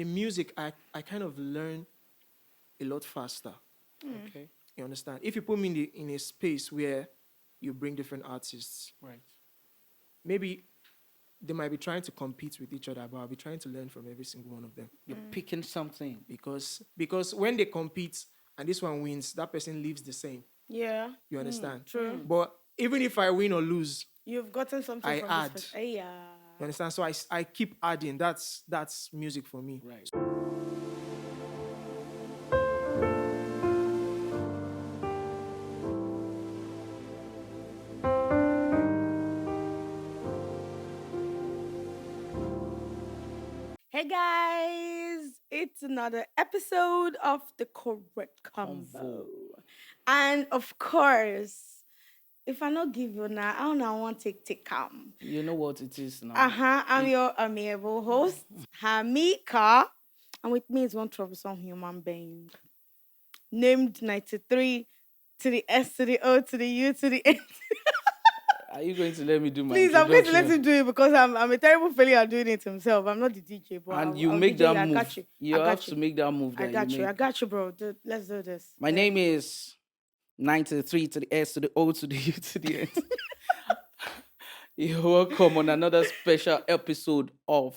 The music, I kind of learn a lot faster. Okay. You understand? If you put me in a space where you bring different artists, Right. maybe they might be trying to compete with each other, but I'll be trying to learn from every single one of them. You're picking something. Because when they compete and this one wins, that person leaves the same. Yeah. You understand? True. But even if I win or lose, You've gotten something I from add. this person. Yeah. you understand? So I keep adding. That's music for me. Right. Hey guys, it's another episode of the Correct Combo. And of course, if I not give you now, I don't want to take calm. You know what it is now. I'm your amiable host, Hamika. And with me is one troublesome human being. Named 93 to the S to the O to the U to the N. Are you going to let me do my Please, I'm going to let introduction? him do it because I'm a terrible failure at doing it himself. I'm not the DJ, but And I'll you make DJ that you. move. I got you. You I got have you. to make that move. I That got you. I make. got you, bro. Let's do this. My name is 93 to the S to the O to the U to the N. You're welcome on another special episode of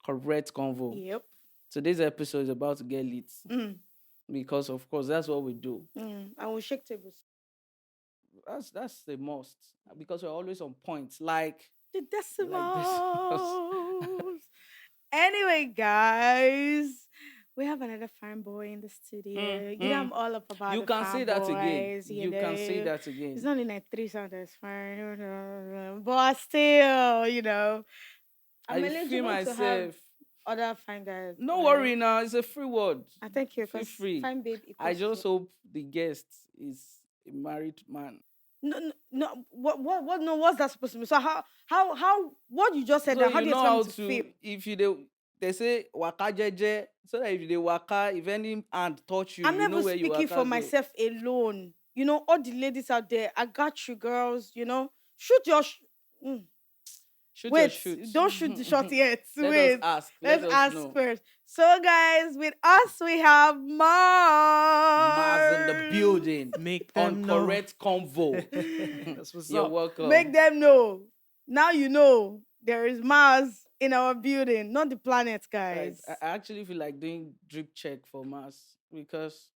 Correct Convo. Yep. Today's episode is about to get lit Mm. because, of course, that's what we do. I will shake tables. That's the most because we're always on point. Like The decimals. decimals. Anyway, guys, we have another fine boy in the studio. You know, I'm all up about you the can say that again. boys, You can say that again. It's only like 3 sound that's fine. But still, you know, I'm I feel eligible to have myself. other fine guys. No right? worry now. It's a free word. I thank you Feel because free. fine babe I equals just hope the guest is a married man. no. What? No, what's that supposed to mean? So how? What you just said? So That, how you do you know expect how me to feel? if you they say waka jeje, so that if they waka, if any hand touch you, I'm you never know where you speaking waka for go. myself alone. You know, all the ladies out there, I got you, girls. You know, shoot your. Shoot Wait, your shoot. don't shoot the shot yet. Let Wait, us ask. let's Let us ask know. first. So, guys, with us we have Marrz. Marrz in the building. Make On them know. Correct Convo. That's what's You're up. welcome. Make them know. Now you know there is Marrz in our building, not the planet, Right. guys. I actually feel like doing drip check for Marrz because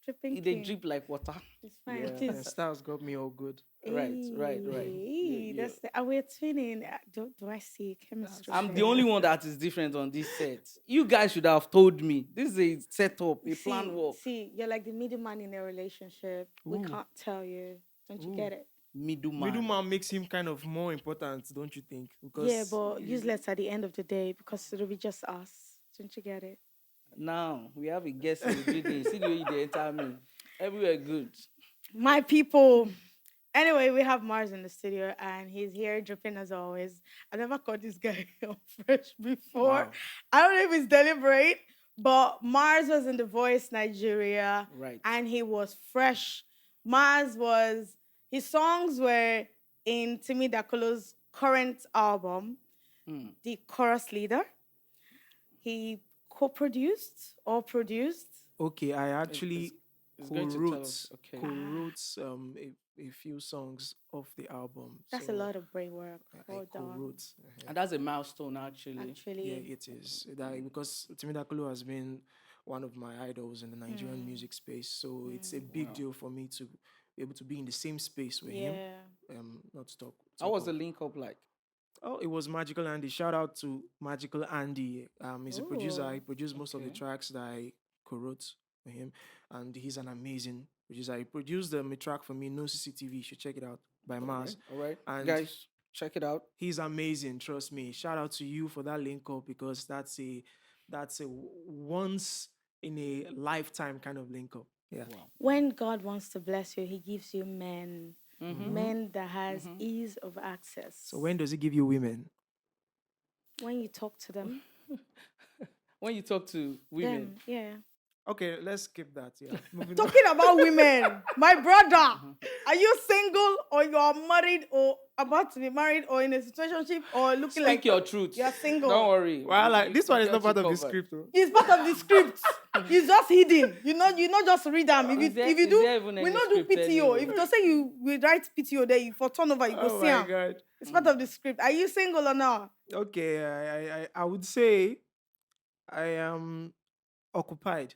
Dripping they king. drip like water. It's fine. Yeah. It Yeah, is. styles got me all good. Right. Hey, Yeah. that's the, we're twinning. Do I see chemistry? I'm the there? only one that is different on this set. You guys should have told me. This is a setup, a plan work. See, you're like the middleman in a relationship. We Ooh. can't tell you. Don't you Ooh. get it? Middleman. Middleman makes him kind of more important, don't you think? Because Yeah, but useless at the end of the day because it'll be just us. Don't you get it? Now we have a guest in the building. See the way they enter me. Everywhere good. My people. Anyway, we have Marrz in the studio and he's here dripping as always. I never caught this guy on fresh before. Wow. I don't know if it's deliberate, but Marrz was in The Voice Nigeria Right. and he was fresh. His songs were in Timi Dakolo's current album, The Chorus Leader. He co-produced or produced. Okay, I actually It's going to tell us. Okay. co-wrote a few songs off the album. That's So a lot of great work. I Well done. co-wrote. And that's a milestone actually. Actually, Yeah, it is. Because Timi Dakolo has been one of my idols in the Nigerian music space. So it's a big deal for me to be able to be in the same space with him. Not to talk. How was the link up like? Oh, it was Magical Andy. Shout out to Magical Andy. He's a producer. Ooh, He produced most of the okay. tracks that I co-wrote with him. And he's an amazing producer. He produced a track for me, No CCTV. You should check it out by Marrz. All right. And Guys, check it out. he's amazing, trust me. Shout out to you for that link up because that's a once in a lifetime kind of link up. Yeah. Wow. when God wants to bless you, He gives you men that has ease of access. So when does he give you women? When you talk to them, When you talk to women, yeah. Okay, let's skip that. Yeah. Moving on. Talking about women, my brother, Are you single or you are married or about to be married or in a situationship or looking like Speak your truth. you're single? Don't worry. Well, like this one is got not part you of the covered. script, though. It's part of the script. It's just hidden. You not just read them. Is there If you even do, we any not do script PTO. anyway? If you say you we write PTO there, you for turnover, you go Oh see my them. god. It's part of the script. Are you single or not? Okay, I would say I am occupied.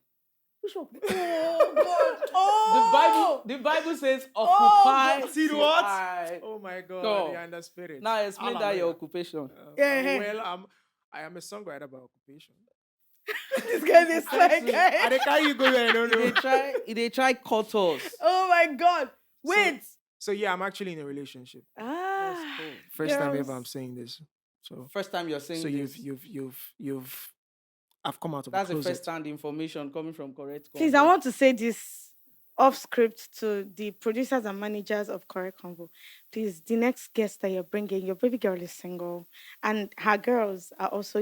Which one? Oh God! Oh, The Bible says God. occupy. See till what? I-" Oh my god, No. yeah, in the spirit. Now explain that your Hallelujah. occupation. Yeah. Well, I am a songwriter by occupation. This guy is like, I dey carry you go where I don't know. They try cut us. oh my God! Wait. So yeah, I'm actually in a relationship. Ah. First time ever Girls. I'm saying this. So First time you're saying so this. you've I've come out of That's the the closet. first-hand information coming from Correct Please, Convo. I want to say this off script to the producers and managers of Correct Convo. Please, the next guest that you're bringing, your baby girl is single, and her girls are also,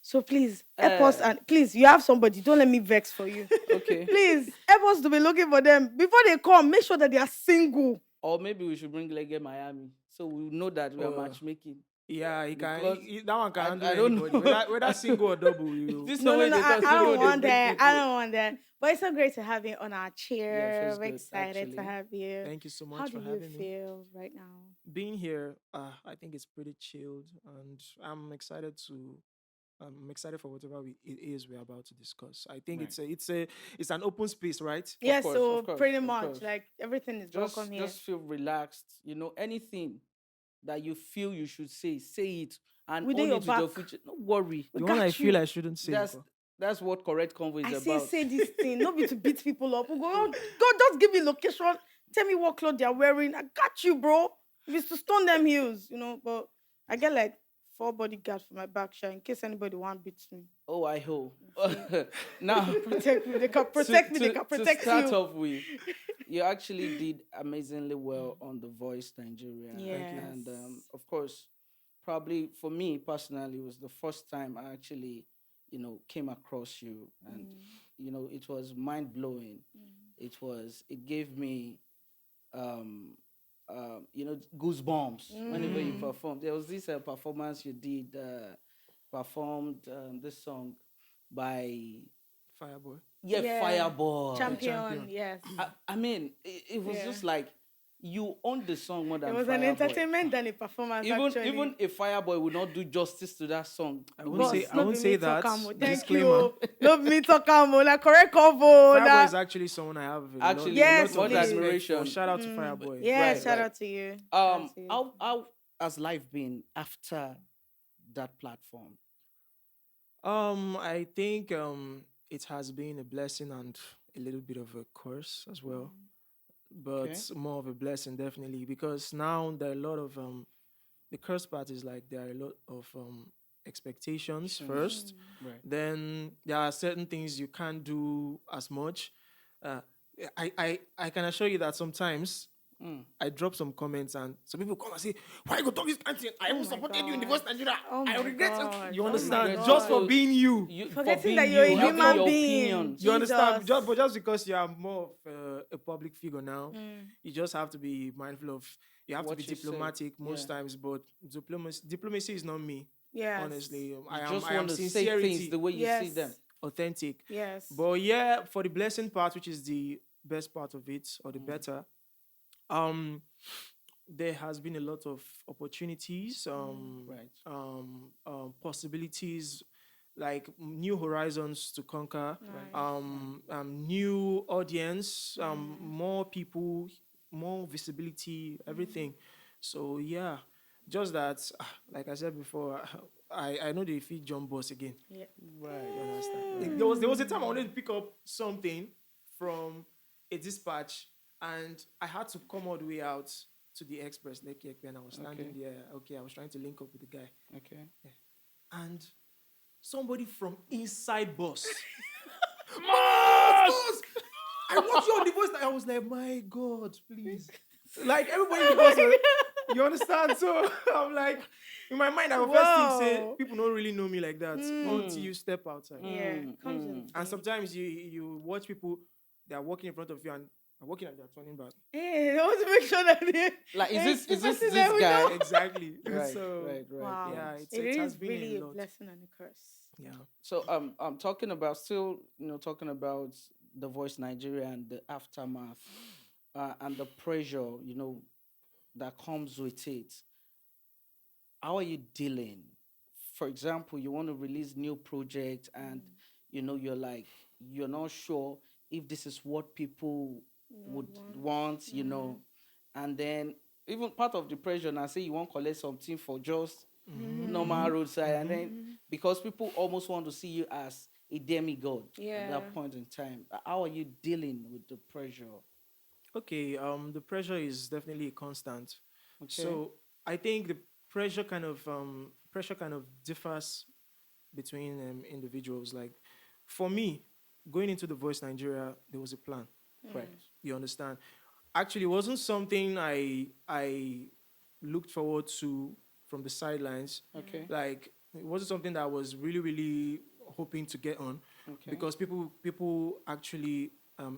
So please help us, and please, you have somebody. Don't let me vex for you. Okay. Please help us to be looking for them before they come. Make sure that they are single. Or maybe we should bring Lege Miami, so we know that we are matchmaking. Yeah, he can. Because That one can I handle don't anybody. know. Whether single or double, you. This No, way they I talk, don't they want bring that. people. I don't want that. But it's so great to have you on our chair. feels We're good, excited actually. to have you. Thank you so much How for do you having me. feel right now? Being here, I think it's pretty chilled, and I'm excited for whatever it is we're about to discuss. I think Right. it's an open space, right? Yeah, course, so of course, pretty of much course. like everything is welcome here. Just feel relaxed. Anything that you feel you should say it, and We do own your it with your back. future. No worry. We The one got I you. feel I shouldn't say. That's before. that's what Correct Convo is I about. say this thing, not be to beat people up. We go, just give me location. Tell me what clothes they're wearing. I got you, bro. If it's to stone them heels, But I get like 4 bodyguards for my back, sure, in case anybody want beat me. Oh, I hope. Now, Protect me. They can protect me. They can protect to start you. off with, you actually did amazingly well on The Voice Nigeria. Yes. And of course, probably for me personally, it was the first time I actually, came across you, and it was mind blowing. It gave me, goosebumps whenever you performed. There was this performance you did, performed this song by Fireboy. Yeah. Fireboy. Champion, yes. I mean, it was Yeah. just like you owned the song more than It was an Fireboy. entertainment than a performance, actually. Even a Fireboy would not do justice to that song. I won't say that. Thank Disclaimer. you. Love me talk like correct cover. Fireboy is actually someone I have Actually, Yes, much please. admiration. Shout out to Fireboy. Yeah, Right, shout right. out to you. Shout out to you. How has life been after that platform? I think it has been a blessing and a little bit of a curse as well, but Okay. more of a blessing definitely, because now there are a lot of the curse part is like there are a lot of expectations first. Right. Then there are certain things you can't do as much. I can assure you that sometimes I drop some comments and some people come and say, "Why you go talk this kind of thing? I even my supported you in the God. first Nigeria. Oh I my regret God. it." You Oh my understand? God. Just for being you. Forgetting being that you're a having human your being. opinions. You understand? Jesus. But just because you are more of a public figure now, you just have to be mindful of. You have What to be you say. diplomatic most Yeah. times, but diplomacy is not me. Yes. Honestly, You I just am want to say sincerity, things the way you see them. authentic. Yes. But yeah, for the blessing part, which is the best part of it or the better, there has been a lot of opportunities, Right. possibilities, like new horizons to conquer, Right. new audience, more people, more visibility, everything. So yeah, just that, like I said before, I know they feed John Boss again. Yeah. Right. You understand? There was a time I wanted to pick up something from a dispatch, and I had to come all the way out to the express, and I was standing there. Okay, I was trying to link up with the guy, Okay. and somebody from inside bus, Marrz! I watched you on the voice, and I was like, my God, please. Like everybody in the bus, you understand? So I'm like, in my mind, I will first think, say, people don't really know me like that until you step outside. Yeah. Comes in. And sometimes you watch people that are walking in front of you and I'm working at their turning back. Hey, I want to make sure that they. Like, Hey, is this person that we guy? know. Exactly. Right, So right. Wow. yeah, It it has is been really a a lot. blessing and a curse. Yeah. So I'm talking about still, talking about the Voice Nigeria and the aftermath, and the pressure, that comes with it. How are you dealing? For example, you want to release new project and you're like, you're not sure if this is what people would want, and then even part of the pressure now, say you want to collect something for just normal roadside, and then because people almost want to see you as a demigod at that point in time. How are you dealing with the pressure? Okay. The pressure is definitely a constant. Okay. So I think the pressure kind of differs between individuals. Like for me, going into the Voice Nigeria, there was a plan. Right. You understand? Actually, it wasn't something I looked forward to from the sidelines. Okay. Like it wasn't something that I was really really hoping to get on, Okay. because people actually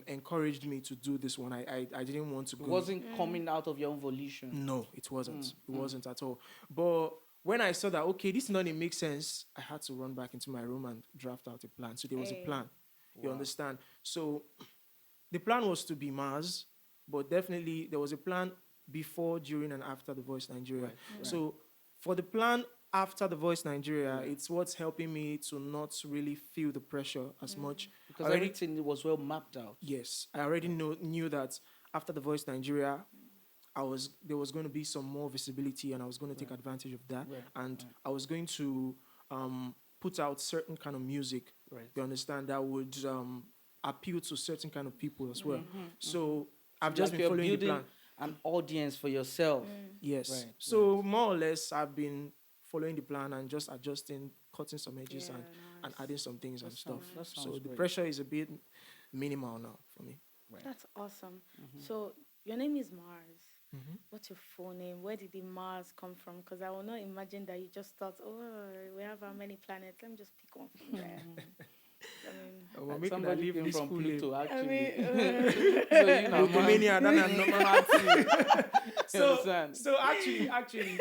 encouraged me to do this one. I didn't want to go. It wasn't coming out of your own volition. No, it wasn't. It wasn't at all. But when I saw that, okay, this doesn't make sense, I had to run back into my room and draft out a plan. So there was a plan. You understand? So the plan was to be Marrz, but definitely there was a plan before, during, and after the Voice Nigeria. Right. So for the plan after the Voice Nigeria, it's what's helping me to not really feel the pressure as much. Because everything was well mapped out. Yes, I already knew that after the Voice Nigeria, there was going to be some more visibility, and I was going to take advantage of that, and I was going to put out certain kind of music. Right. You understand, that would appeal to certain kind of people as well. So I've just Like been you're following the building plan. an audience for yourself. Yes. Right, So more or less, I've been following the plan and just adjusting, cutting some edges, and adding some things and stuff. That So sounds the great. pressure is a bit minimal now for me. That's awesome. So your name is Marrz. What's your full name? Where did the Marrz come from? Because I will not imagine that you just thought, oh, we have how many planets? Let me just pick one from there. Well, make Somebody leave came this from school Pluto, name. actually. So, you know, Romania, man, than a normal thing. you understand? So actually,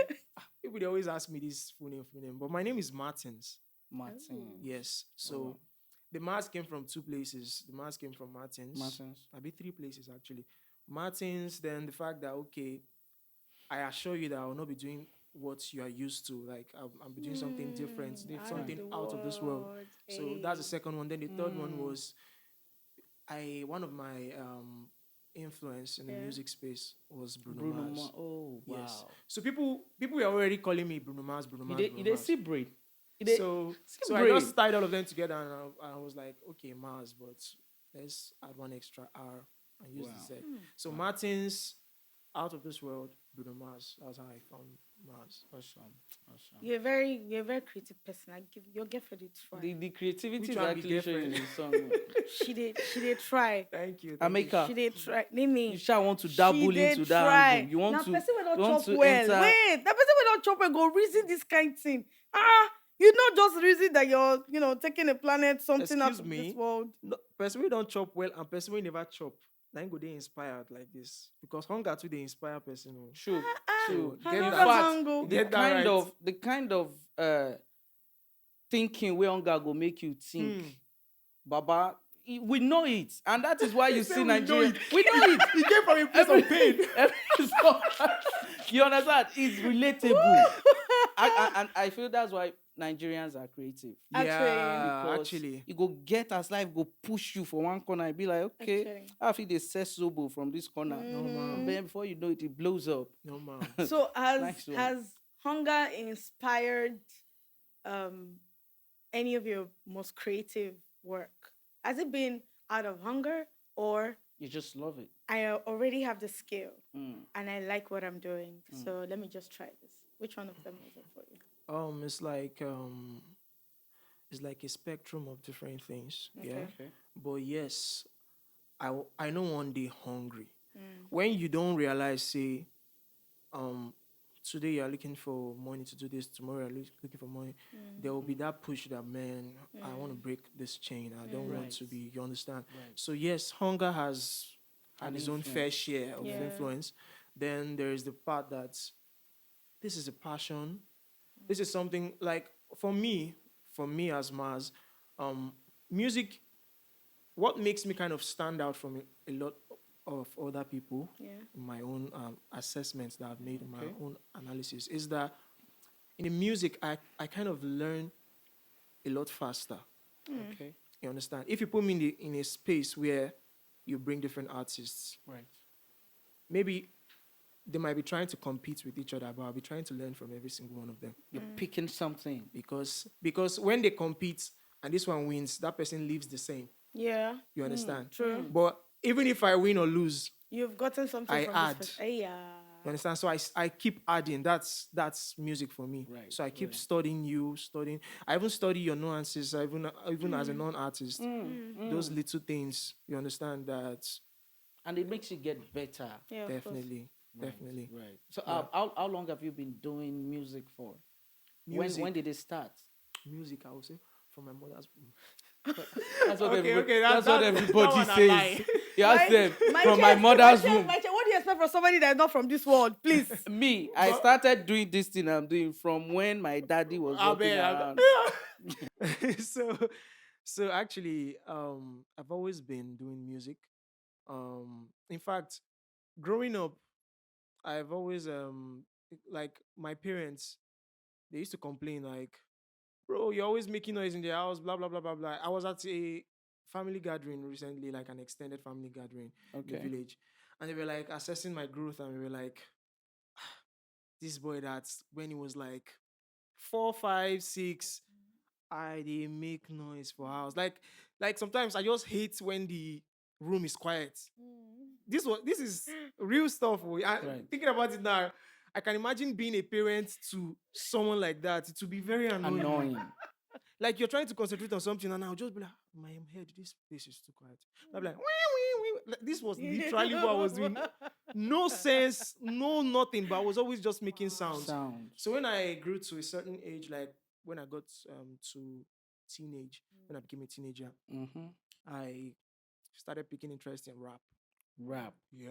people they always ask me this full name, but my name is Martins. Martin. Yes. So the Marrz came from two places. The Marrz came from Martins. Maybe three places actually. Martins. Then the fact that I assure you that I will not be doing what you are used to. Like I'll be doing something different, something out of this world. So that's the second one. Then the third one was one of my influence in the music space was Bruno Mars. Oh wow. Yes. So people were already calling me Bruno Mars. They see brain. So I just tied all of them together, and I was like, okay, Marrz, but let's add one extra R and use the Z. So Martins, out of this world, Bruno Mars. That's how I found Marrz. Awesome. You're a very creative person. Your girlfriend did try. The creativity Which is one be actually showing in the song. She did try. Thank you. Ameka, She did try. Name me. you shall want to dabble into that angle. You want now, to person will not you want chop to well. enter. Wait, that person will not chop well. Go reason this kind of thing. You not just reason that you're taking a planet something out Excuse of me? this world. No, person we don't chop well and person we never chop. Then go they inspired like this, because hunger too they inspire person. True. Another In fact, angle. Get that right. the kind of thinking where hunger go make you think, Baba. We know it, and that is why you see Nigeria. We know it. It came from a place of pain. You understand? It's relatable. And I feel that's why Nigerians are creative. Yeah, Because actually. you go get as life go push you for one corner and be like, okay, Actually. I feel they set Zobo from this corner. And then before you know it, it blows up. No man. So Nice one. has hunger inspired any of your most creative work? Has it been out of hunger, or You just love it. I already have the skill and I like what I'm doing, so let me just try this? Which one of them was it for you? It's like a spectrum of different things. Okay. Yeah. Okay. But yes, I know one day hungry. When you don't realize, say, today you're looking for money to do this, tomorrow you're looking for money, there will be that push that, man, I want to break this chain. I don't want to be, you understand? Right. So yes, hunger has had An his own fair influence. share of Yeah. influence. Then there is the part that this is a passion. This is something like for me as Marrz, music. What makes me kind of stand out from a lot of other people, Yeah. my own assessments that I've made in my Okay. own analysis, is that in the music I kind of learn a lot faster. Okay. You understand? If you put me in a space where you bring different artists, Right. maybe they might be trying to compete with each other, but I'll be trying to learn from every single one of them. You're picking something. Because when they compete and this one wins, that person leaves the same. Yeah. You understand? True. But even if I win or lose, You've gotten something I from add. this person. Yeah. you understand? So I keep adding. That's music for me. Right, So I keep right. studying. I even study your nuances. Even as a non-artist, those little things. You understand that And it makes you get better. Yeah. of course. definitely, definitely. Right. So Yeah. how long have you been doing music for? Music. When did it start? Music, I would say, from my mother's womb. That's what Okay, everybody, okay, that's what that everybody one I says. lie. You ask them My from chest- my mother's chest- womb. my chest, what do you expect from somebody that is not from this world? Please. Me, I started doing this thing I'm doing from when my daddy was walking around. So actually, I've always been doing music. In fact, growing up, I've always like my parents, they used to complain like, bro, you're always making noise in the house, blah blah blah blah blah. I was at a family gathering recently, like an extended family gathering in Okay. the village, and they were like assessing my growth, and we were like, this boy that's when he was like 4, 5, 6, I did make noise for house. Like sometimes I just hate when the room is quiet. This is real stuff. Right. Thinking about it now, I can imagine being a parent to someone like that. It would be very annoying. Annoying. Like you're trying to concentrate on something, and I'll just be like, my head, this place is too quiet. I'll be like, wee, wee, wee. Like, this was literally what I was doing. No sense, no nothing, but I was always just making sounds. Sound. So when I grew to a certain age, like when I got to teenage, when I became a teenager, Mm-hmm. I started picking interest in rap. Rap. Yeah.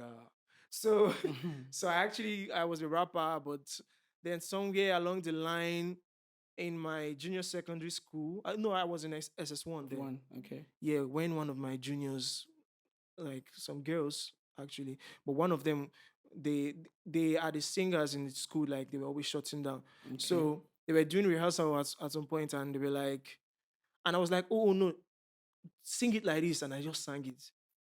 So so I was a rapper, but then somewhere along the line in my junior secondary school, no, I was in SS1 then. One. Okay. Yeah, when one of my juniors, like some girls actually, but one of them, they are the singers in the school, like they were always shutting down. Okay. So they were doing rehearsal at some point, and they were like, and I was like, oh no, sing it like this, and I just sang it,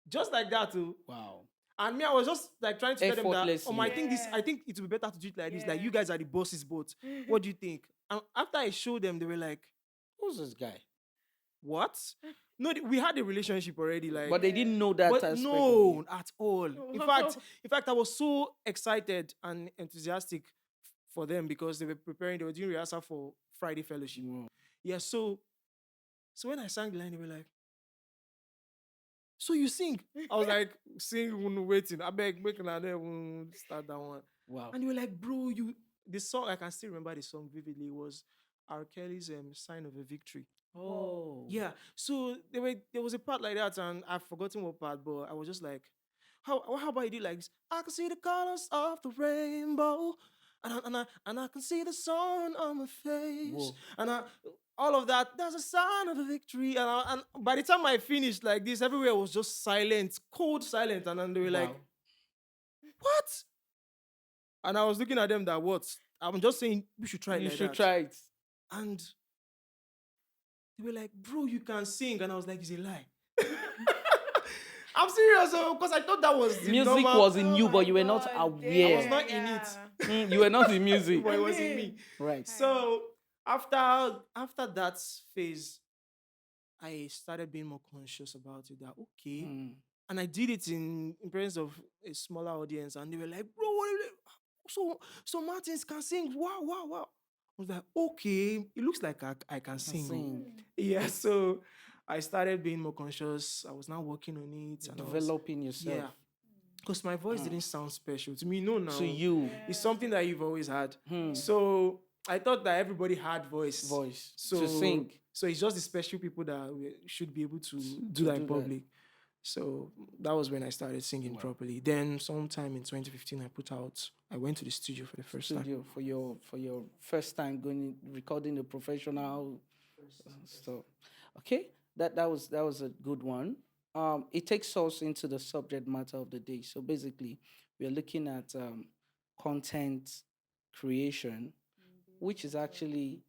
just like that too. Wow. And me, I was just like trying to tell them that, Effortlessly. I think it would be better to do it like this. Like Yeah. you guys are the bosses, but what do you think? And after I showed them, they were like, Who's this guy? what? No, we had a relationship already, like, But they didn't know that but aspect. no, at all. In fact, I was so excited and enthusiastic for them because they were doing rehearsal for Friday Fellowship. Wow. Yeah, so when I sang the line, they were like, so you sing? I was like, sing, waiting. I beg, make another start that one. Wow. And they were like, bro, the song, I can still remember the song vividly, was R. Kelly's Sign of a Victory. Oh. Yeah. So there was a part like that, and I've forgotten what part, but I was just like, how about you do like this? I can see the colors of the rainbow, and I can see the sun on my face. Whoa. And all of that, that's a sign of a victory. And by the time I finished like this, everywhere was just silent, cold silent. And then they were like, Wow. what? And I was looking at them that what? I'm just saying we should try it You like should that. try it. And they were like, bro, you can sing. And I was like, it's a lie. I'm serious, because I thought that was the Music normal- was in you, Oh but my you were not God, aware. I was not in it. You were not in music. But it was in me. Right. So after that phase, I started being more conscious about it. That okay, Mm. and I did it in presence of a smaller audience, and they were like, "Bro, what are you- so Martins can sing? Wow!" I was like, "Okay, it looks like I can sing." Sing. Yeah, so I started being more conscious. I was now working on it, and Developing yourself. yeah, because my voice didn't sound special to me. No, now To you. it's something that you've always had. Hmm. So I thought that everybody had voice. Voice. So to sing. So it's just the special people that should be able to do that in do that. public. So that was when I started singing properly. Then sometime in 2015, I went to the studio for the first time. Studio for your first time recording the professional stuff. Okay, that was a good one. It takes us into the subject matter of the day. So basically, we are looking at content creation, which is actually,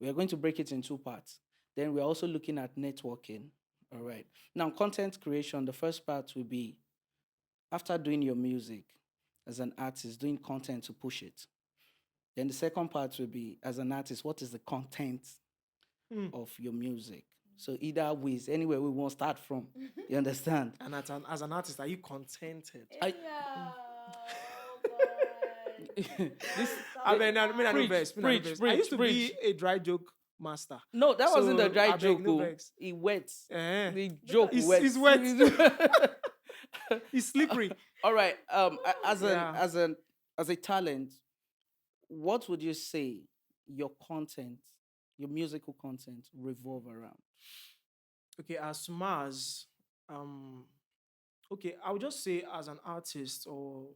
we are going to break it in two parts. Then we're also looking at networking. All right. Now, content creation, the first part will be after doing your music as an artist, doing content to push it. Then the second part will be, as an artist, what is the content of your music? So either ways, anywhere we want to start from. You understand? And as an artist, are you contented? I used to be a dry joke master. No, that wasn't a dry joke. It wet. The joke wet. It's wet. It's slippery. All right. As a talent, what would you say your content, your musical content, revolve around? Okay, as Marrz, okay, I would just say as an artist or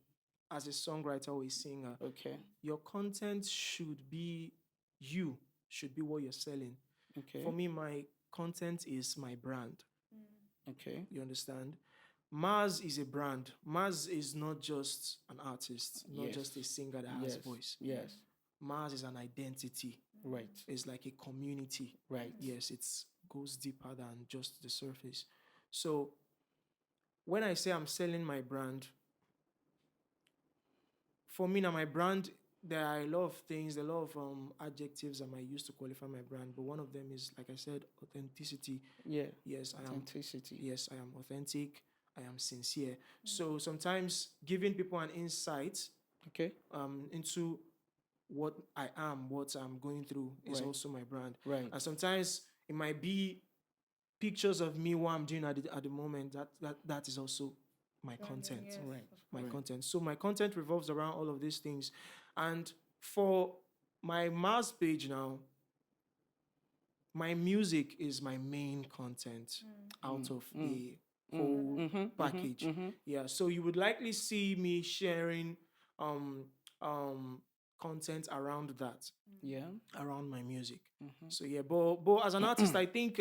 as a songwriter or a singer, okay, your content should be what you're selling. Okay. For me, my content is my brand. Okay. You understand? Marrz is a brand. Marrz is not just an artist, not just a singer that has voice. Yes. Marrz is an identity. Right. It's like a community. Right. Yes, it goes deeper than just the surface. So when I say I'm selling my brand, for me now, my brand, there are a lot of things, a lot of adjectives I might use to qualify my brand, but one of them is, like I said, authenticity. Yeah. Yes, authenticity. Yes, I am authentic. I am sincere. So sometimes giving people an insight, okay, into what I am, what I'm going through is also my brand. Right. And sometimes it might be pictures of me, what I'm doing at the moment. That is also my content. Yes, right. My content. So my content revolves around all of these things. And for my Marrz page now, my music is my main content out of the whole package. Yeah. So you would likely see me sharing content around that. Yeah. Around my music. So yeah, but as an artist, I think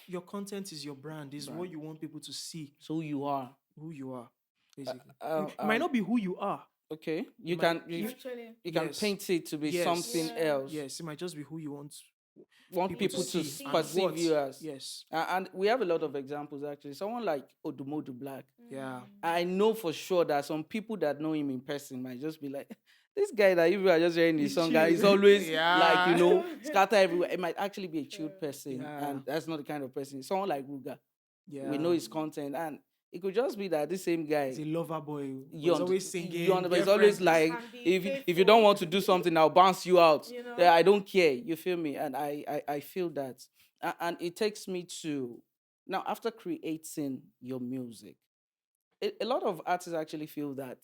your content is your brand, is what you want people to see. So who you are. Basically. It might not be who you are. Okay. You can paint it to be something else. Yes, it might just be who you want people to perceive you as. Yes. And we have a lot of examples actually. Someone like Odumodu Black. Yeah. I know for sure that some people that know him in person might just be like, this guy that you are just hearing his song, guy is always scatter everywhere. It might actually be a chilled person, and that's not the kind of person. Someone like Ruga, we know his content, and it could just be that this same guy is a lover boy. He's always singing. He's always like, if you don't want to do something, I'll bounce you out. You know? Yeah, I don't care. You feel me? And I feel that, and it takes me to now after creating your music, a lot of artists actually feel that.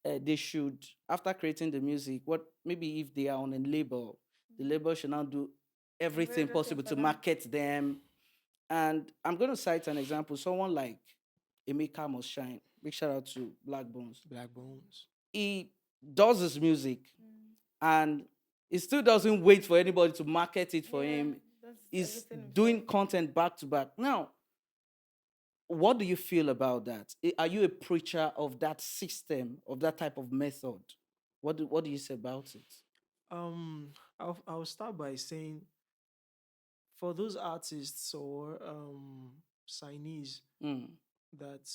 They should, after creating the music, maybe if they are on a label, the label should now do everything possible to market them. And I'm going to cite an example. Someone like Emeka Must Shine. Big shout out to Black Bones. He does his music and he still doesn't wait for anybody to market it for him. He's doing content back to back. Now, what do you feel about that? Are you a preacher of that system, of that type of method? What do you say about it? I'll start by saying, for those artists or signees that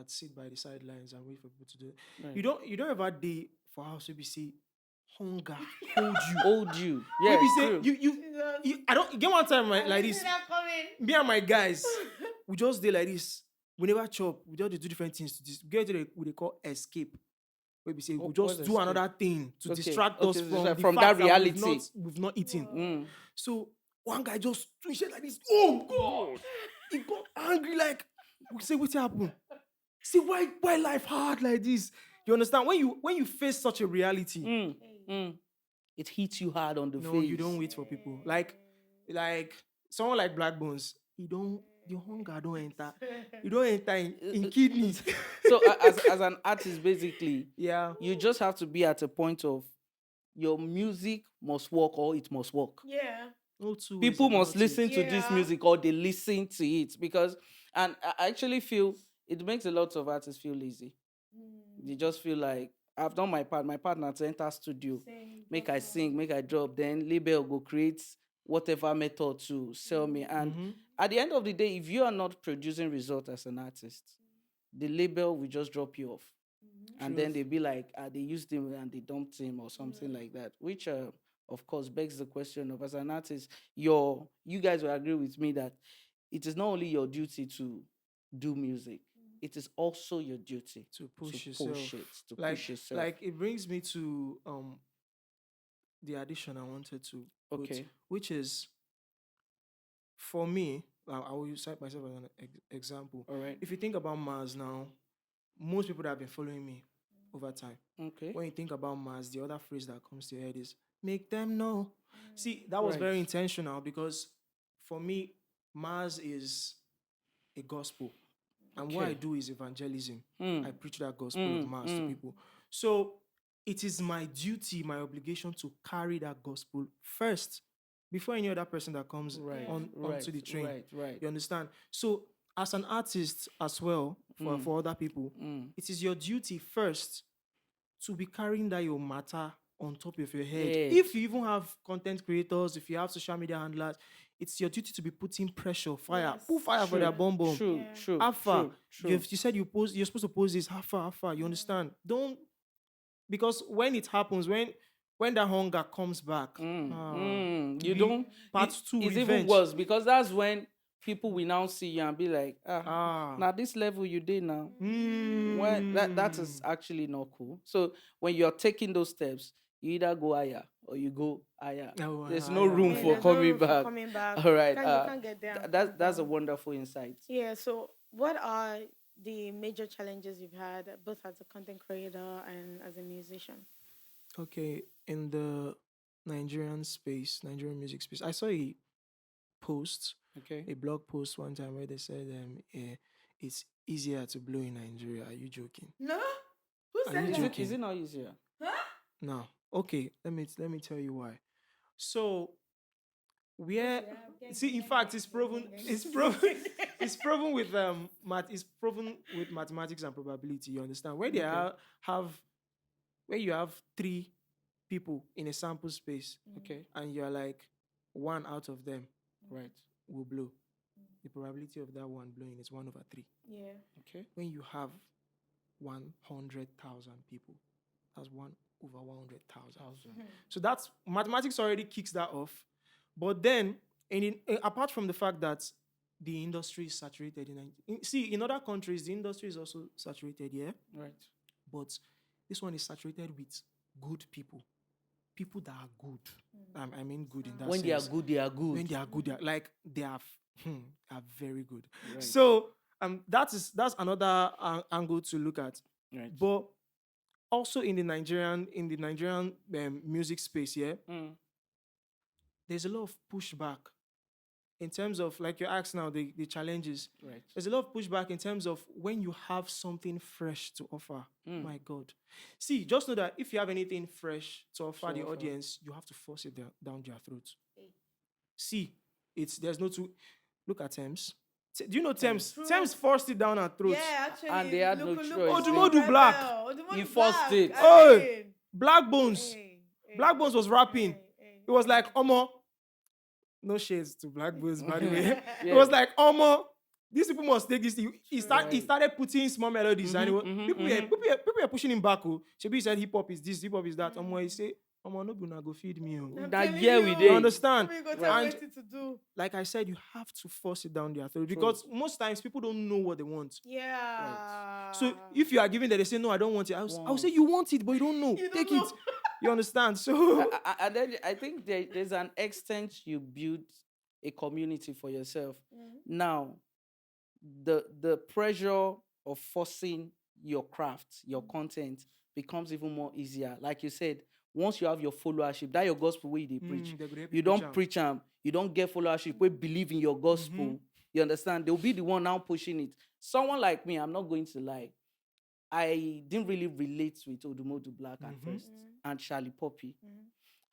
sit by the sidelines and wait for people to do it, you don't ever day for house we say hunger hold you. Yeah, maybe say you I don't get one time like this. Me and my guys, we just did like this. We never chop. We just do different things to get to what they call escape. Where we say we just do another thing to distract us from that reality we've not eaten. So one guy just twitched like this. Oh God! He got angry. Like we say, what happened? See why life hard like this? You understand? When you face such a reality, it hits you hard on the face. No, you don't wait for people. Like someone like Black Bones. the hunger don't enter. You don't enter in kidneys. So as an artist, basically, Yeah. you just have to be at a point of your music must work or it must work. Yeah. No two ways People must about listen it. to this Yeah. music or they listen to it, because, and I actually feel it makes a lot of artists feel lazy. They just feel like, I've done my part. My partner to enter studio, make I sing, make I drop, then label go create whatever method to sell me. And at the end of the day, if you are not producing result as an artist, the label will just drop you off. And then they'll be like, they used him and they dumped him or something like that, which of course begs the question of, as an artist, you guys will agree with me that it is not only your duty to do music, it is also your duty To push to yourself. push yourself. Like it brings me to the addition I wanted to put, Okay. which is, for me, I will cite myself as an example. All right. If you think about Marrz now, most people that have been following me over time, Okay. when you think about Marrz, the other phrase that comes to your head is "make them know." See, that was Right. very intentional, because for me, Marrz is a gospel. And what I Okay. do is evangelism. Mm. I preach that gospel of Marrz to people. So it is my duty, my obligation to carry that gospel first before any other person that comes onto the train. Right. You understand? So as an artist as well, for other people, it is your duty first to be carrying that your matter on top of your head. Yes. If you even have content creators, if you have social media handlers, it's your duty to be putting pressure, fire, Yes. put fire for their bomb. True. Yeah. True. Alpha, True. you said you're supposed to post this alpha. You understand? Don't, because when it happens, when that hunger comes back, You don't. part it- two, It's even revenge. worse, because that's when people will now see you and be like, now this level you did now. When that is actually not cool. So when you're taking those steps, you either go higher or you go higher. There's no room Yeah, for there's no coming room for back. coming back. All right. You can't get there and come That's a down. wonderful insight. Yeah, so what are the major challenges you've had, both as a content creator and as a musician? Okay, in the Nigerian music space, I saw a post, Okay. a blog post one time where they said, it's easier to blow in Nigeria. Are you joking? No? Who Are said you that? joking? Is it not easier? No. Okay, let me tell you why. So, in fact, it's proven it's proven with it's proven with mathematics and probability. You understand? Where where you have 3 people in a sample space, Okay. and you're like, 1 out of them Right. will blow. The probability of that one blowing is 1/3. Yeah. Okay. When you have 100,000 people, that's 1/100,000. So that's mathematics already kicks that off. But then, apart from the fact that the industry is saturated in other countries, the industry is also saturated, yeah. Right. But this one is saturated with good people that are good. I mean, good in that When sense. they are good, they are good. When they are good, they are very good. Right. So that's another angle to look at. Right. But also in the Nigerian music space, yeah, there's a lot of pushback in terms of, like you asked now, the challenges. Right. There's a lot of pushback in terms of when you have something fresh to offer. My God. See, just know that if you have anything fresh to offer the audience, you have to force it down their throats. See, there's no two. Look at Thames. Do you know Thames? Thames forced it down our throats. Yeah, actually. And they had no choice. Odumodu Black. He forced it. Hey, Black Bones. Hey. Black Bones was rapping. Hey. It was like, Omo. No shades to Black Bones, by the way. Yeah. It was like, Omo. These people must take this. He started putting small melodies, and people were pushing him back. Shebi said hip hop is this, hip hop is that. Omo, he say, Omo, no gonna go feed me. That year we You did. understand? And And to do. like I said, you have to force it down their throat, because most times people don't know what they want. Yeah. So if you are giving them, they say, no, I don't want it. I'll say, you want it, but you don't know. You don't Take know. it. You understand? So And then I think there's an extent you build a community for yourself. Now, the pressure of forcing your craft, your content, becomes even more easier. Like you said, once you have your followership, that your gospel where they preach. they go help You preach don't am. preach them. You don't get followership. We believe in your gospel. You understand? They'll be the one now pushing it. Someone like me, I'm not going to lie. I didn't really relate with Odumodu Black at first and Charlie Poppy.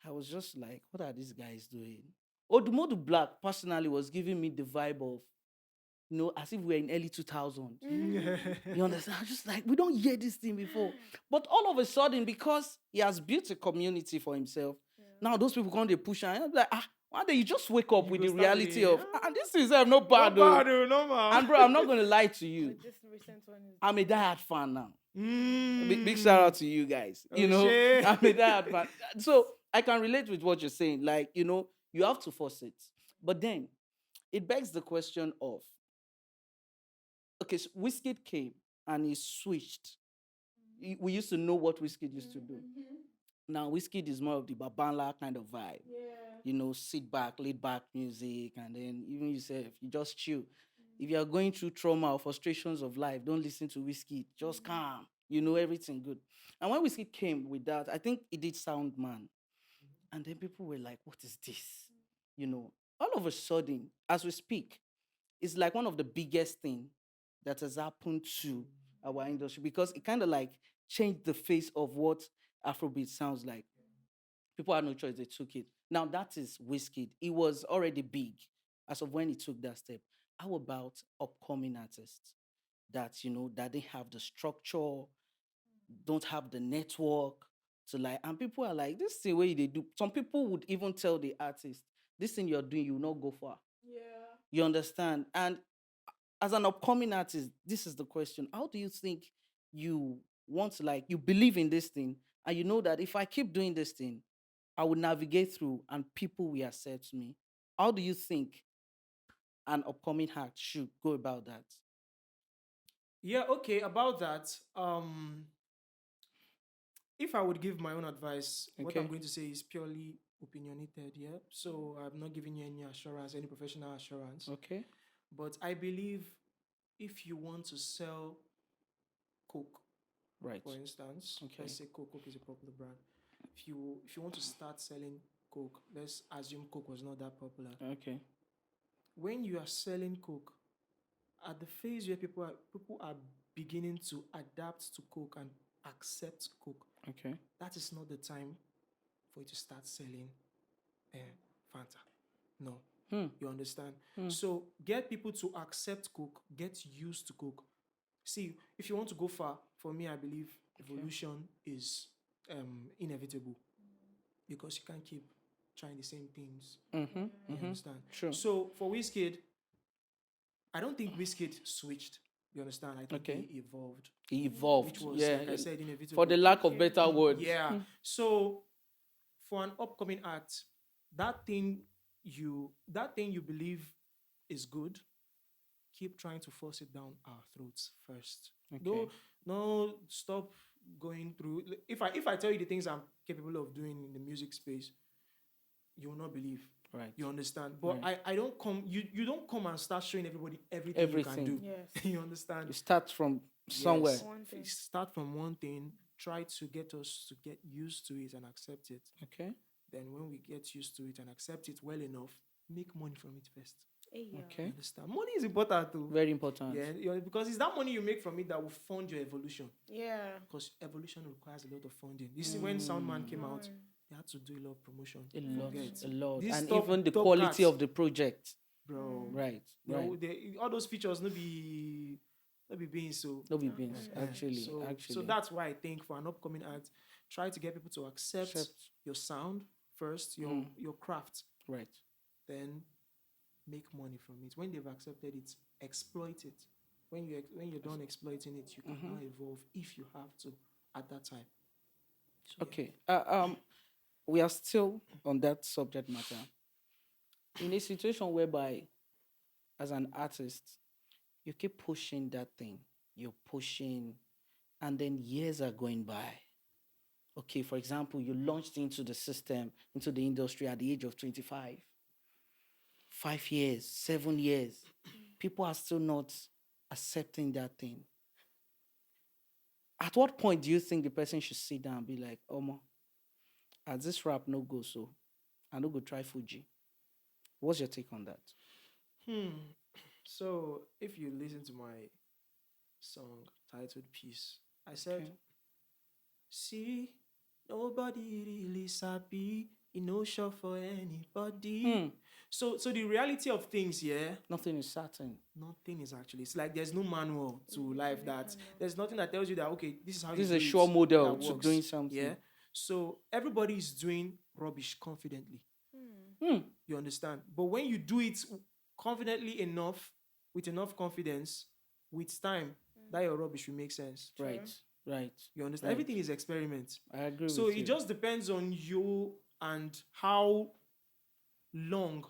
I was just like, what are these guys doing? Odumodu Black personally was giving me the vibe of, as if we were in early 2000s. You understand? I'm just like, we don't hear this thing before. But all of a sudden, because he has built a community for himself, now those people come, they push, and I'm like, one day you just wake up with the reality of, and this is no bad, no man. And bro, I'm not going to lie to you. This recent one is I'm a diehard fan now. Big shout out to you guys. I'm a diehard fan. So I can relate with what you're saying. Like, you have to force it. But then it begs the question of, okay, so Wizkid came and he switched. We used to know what Wizkid used to do. Now Wizkid is more of the Babanla kind of vibe. Sit back, laid back music, and then even yourself, you just chill. If you are going through trauma or frustrations of life, don't listen to Wizkid. Just calm. Everything good. And when Wizkid came with that, I think it did sound man. And then people were like, what is this? All of a sudden, as we speak, it's like one of the biggest things that has happened to our industry, because it kind of like changed the face of what Afrobeat sounds like. People had no choice, they took it. Now that is Wizkid. It was already big as of when he took that step. How about upcoming artists that, that they have the structure, don't have the network to like, and people are like, this is the way they do. Some people would even tell the artist, this thing you're doing, you will not go far. You understand? And as an upcoming artist, this is the question. How do you think you want to, like, you believe in this thing, and you know that if I keep doing this thing, I will navigate through and people will accept me? How do you think an upcoming act should go about that? Yeah, okay, about that. If I would give my own advice, what I'm Okay. going to say is purely opinionated, yeah? So I'm not giving you any assurance, any professional assurance. Okay. But I believe if you want to sell Coke, Right. for instance, Okay. let's say Coke is a popular brand. If you want to start selling Coke, let's assume Coke was not that popular. Okay. When you are selling Coke, at the phase where people are beginning to adapt to Coke and accept Coke, Okay. that is not the time for you to start selling Fanta. No. You understand? So get people to accept Coke, get used to Coke. See, if you want to go far, for me, I believe evolution is inevitable, because you can't keep trying the same things. You understand? True. So for Wizkid, I don't think Wizkid switched. You understand? I think Okay. he evolved. He evolved. Which was, yeah. like I said, inevitable. For the lack of better words. Yeah. So for an upcoming act, that thing you believe is good, keep trying to force it down our throats first. Okay. No, stop going through. If I tell you the things I'm capable of doing in the music space, you will not believe. Right. You understand? But Right. I don't come. You don't come and start showing everybody everything you can do. Yes. You understand? You start from somewhere. Yes. One thing. Start from one thing. Try to get us to get used to it and accept it. Okay. Then when we get used to it and accept it well enough, make money from it first. Hey, yeah. Okay. Understand? Money is important too. Very important. Yeah, because it's that money you make from it that will fund your evolution. Yeah. Because evolution requires a lot of funding. You see, when Soundman came out, they had to do a lot of promotion. A lot. Forget. A lot. These And top- even the top quality cats. of the project. Bro. Right. You know, Right. all those features no be being so. No be beans. Yeah. Actually. So Actually. that's why I think for an upcoming act, try to get people to accept your sound first, your craft, Right. then make money from it. When they've accepted it, exploit it. When you're done exploiting it, you can now evolve if you have to at that time. So, yeah. Okay. We are still on that subject matter. In a situation whereby, as an artist, you keep pushing that thing, you're pushing, and then years are going by. Okay, for example, you launched into the system, into the industry at the age of 25. 5 years, 7 years, people are still not accepting that thing. At what point do you think the person should sit down and be like, Omo, as this rap no go so, I no go try Fuji? What's your take on that? So if you listen to my song titled Peace, I said, Okay. see, nobody really happy. It no sure for anybody. So the reality of things, yeah, Nothing is certain. nothing is actually. It's like there's no manual to life that there's nothing that tells you that okay, this is how This is you a do sure it, model that to works. doing something. Yeah. So everybody is doing rubbish confidently. You understand? But when you do it confidently enough, with enough confidence, with time, that your rubbish will make sense. Right. Right. You understand? Right. Everything is experiment. I agree So with it you. just depends on you and how long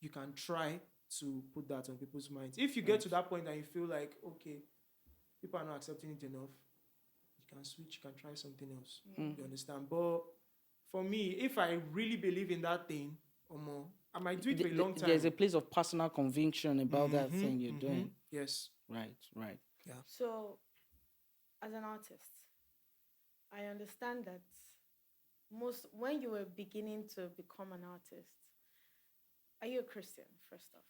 you can try to put that on people's minds. If you get to that point and you feel like, okay, people are not accepting it enough, you can switch, you can try something else. You understand? But for me, if I really believe in that thing, I might do it for a long time. There's a place of personal conviction about that thing you're doing. Yes. Right. Right. Yeah. So, as an artist, I understand that when you were beginning to become an artist, are you a Christian, first off?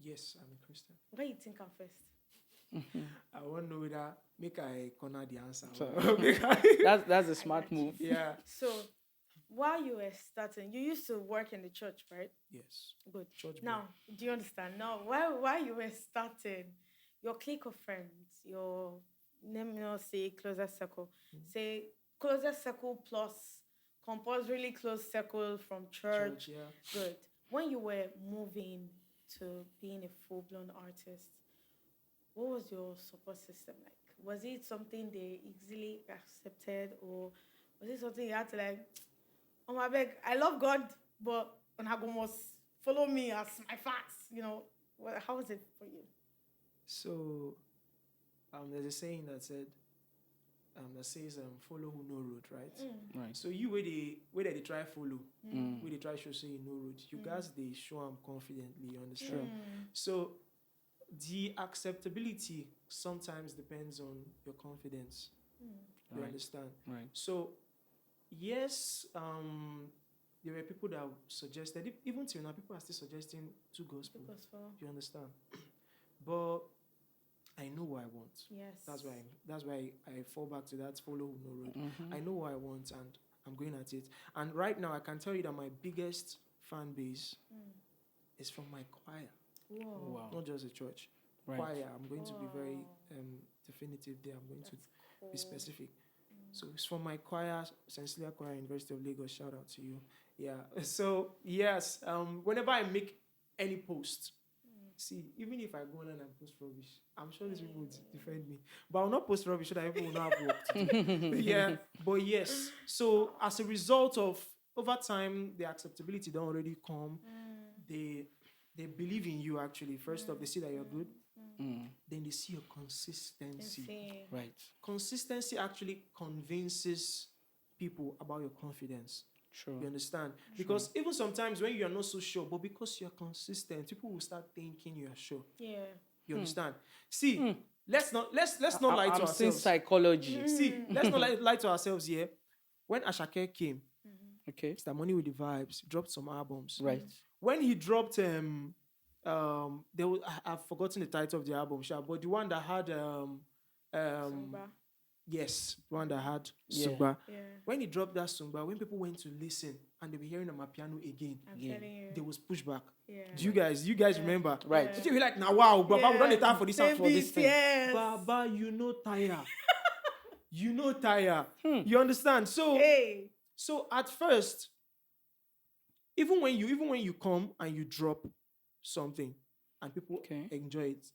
Yes, I'm a Christian. Where you think I'm first? I won't know that. Make I corner the answer. That's a smart move. Yeah. So, while you were starting, you used to work in the church, right? Yes. Good. Church boy. Now, do you understand? Now, while you were starting, your clique of friends, your let me not say closer circle, say closer circle plus compulsorily close circle from church. Yeah. Good. When you were moving to being a full-blown artist, what was your support system like? Was it something they easily accepted, or was it something you had to like, oh my beg, I love God, but Onago must follow me as my fans, you know? How was it for you? So, there's a saying that says, follow who no road, right? Right. So you where they try follow, where they try show say you no road, you guys they show them confidently, you understand? So the acceptability sometimes depends on your confidence. You understand? Right. So yes, there were people that suggested, even till now, people are still suggesting two gospel. You understand? But I know what I want. Yes. That's why I fall back to that follow who no road. I know what I want and I'm going at it. And right now I can tell you that my biggest fan base is from my choir. Whoa. Wow. Not just a church. Right. Choir. I'm going to be very definitive there. I'm going to be specific. So it's from my choir, Sensilia Choir, University of Lagos. Shout out to you. Yeah. So yes, whenever I make any post, see, even if I go on and post rubbish, I'm sure these people would defend me. But I'll not post rubbish so that people will not have work to do. Yeah. But yes. So as a result of over time, the acceptability don't already come. They believe in you actually. First off, they see that you're good. Then they see your consistency. Right. Consistency actually convinces people about your confidence. True. You understand? Because even sometimes when you are not so sure, but because you're consistent, people will start thinking you are sure. Yeah. You understand? See, let's not lie to I'm ourselves. seeing psychology. See, let's not lie to ourselves here. When Ashake came, Okay. Mr. Money with the Vibes dropped some albums. Right. When he dropped I've forgotten the title of the album, but the one that had Sumba. yes, the one that had Yeah. Sumba. Yeah. When he dropped that Sumba, when people went to listen and they were hearing my piano again, I'm telling you. there was pushback. Yeah. Do you guys remember? Right. So you be like, now wow, Baba, we don't need time for this and for this thing. Yes. Baba, you know tire. You know tire. You understand? So Hey. so at first, even when you come and you drop something and people enjoy it,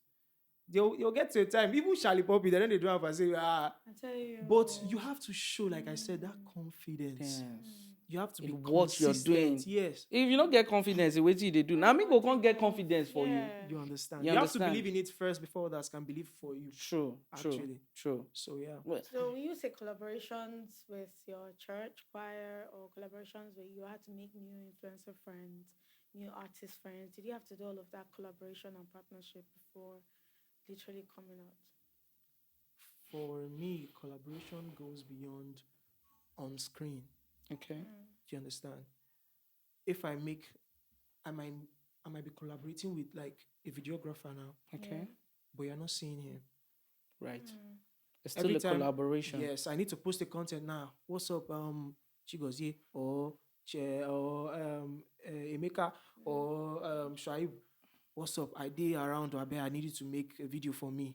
you'll get to a time, even Charlie Poppy, then they don't have to say, I'm telling you. but you have to show, like I said, that confidence. Yes. You have to be what you're consistent. doing. Yes. If you don't get confidence, wait till they do. Now, me go can't get confidence for you. Yeah. You understand? You You have understand? to believe in it first before others can believe for you. True. Actually. True. So yeah. Well, So when you say collaborations with your church choir or collaborations where you had to make new influencer friends, new artist friends, did you have to do all of that collaboration and partnership before literally coming out? For me, collaboration goes beyond on screen. okay. Do you understand? If I might I might be collaborating with like a videographer now, Okay. but you're not seeing him. Right. It's still Every a time- collaboration. Yes, I need to post the content now. What's up, Chigozie or Emeka or Shaib? What's up? I did around. I needed to make a video for me.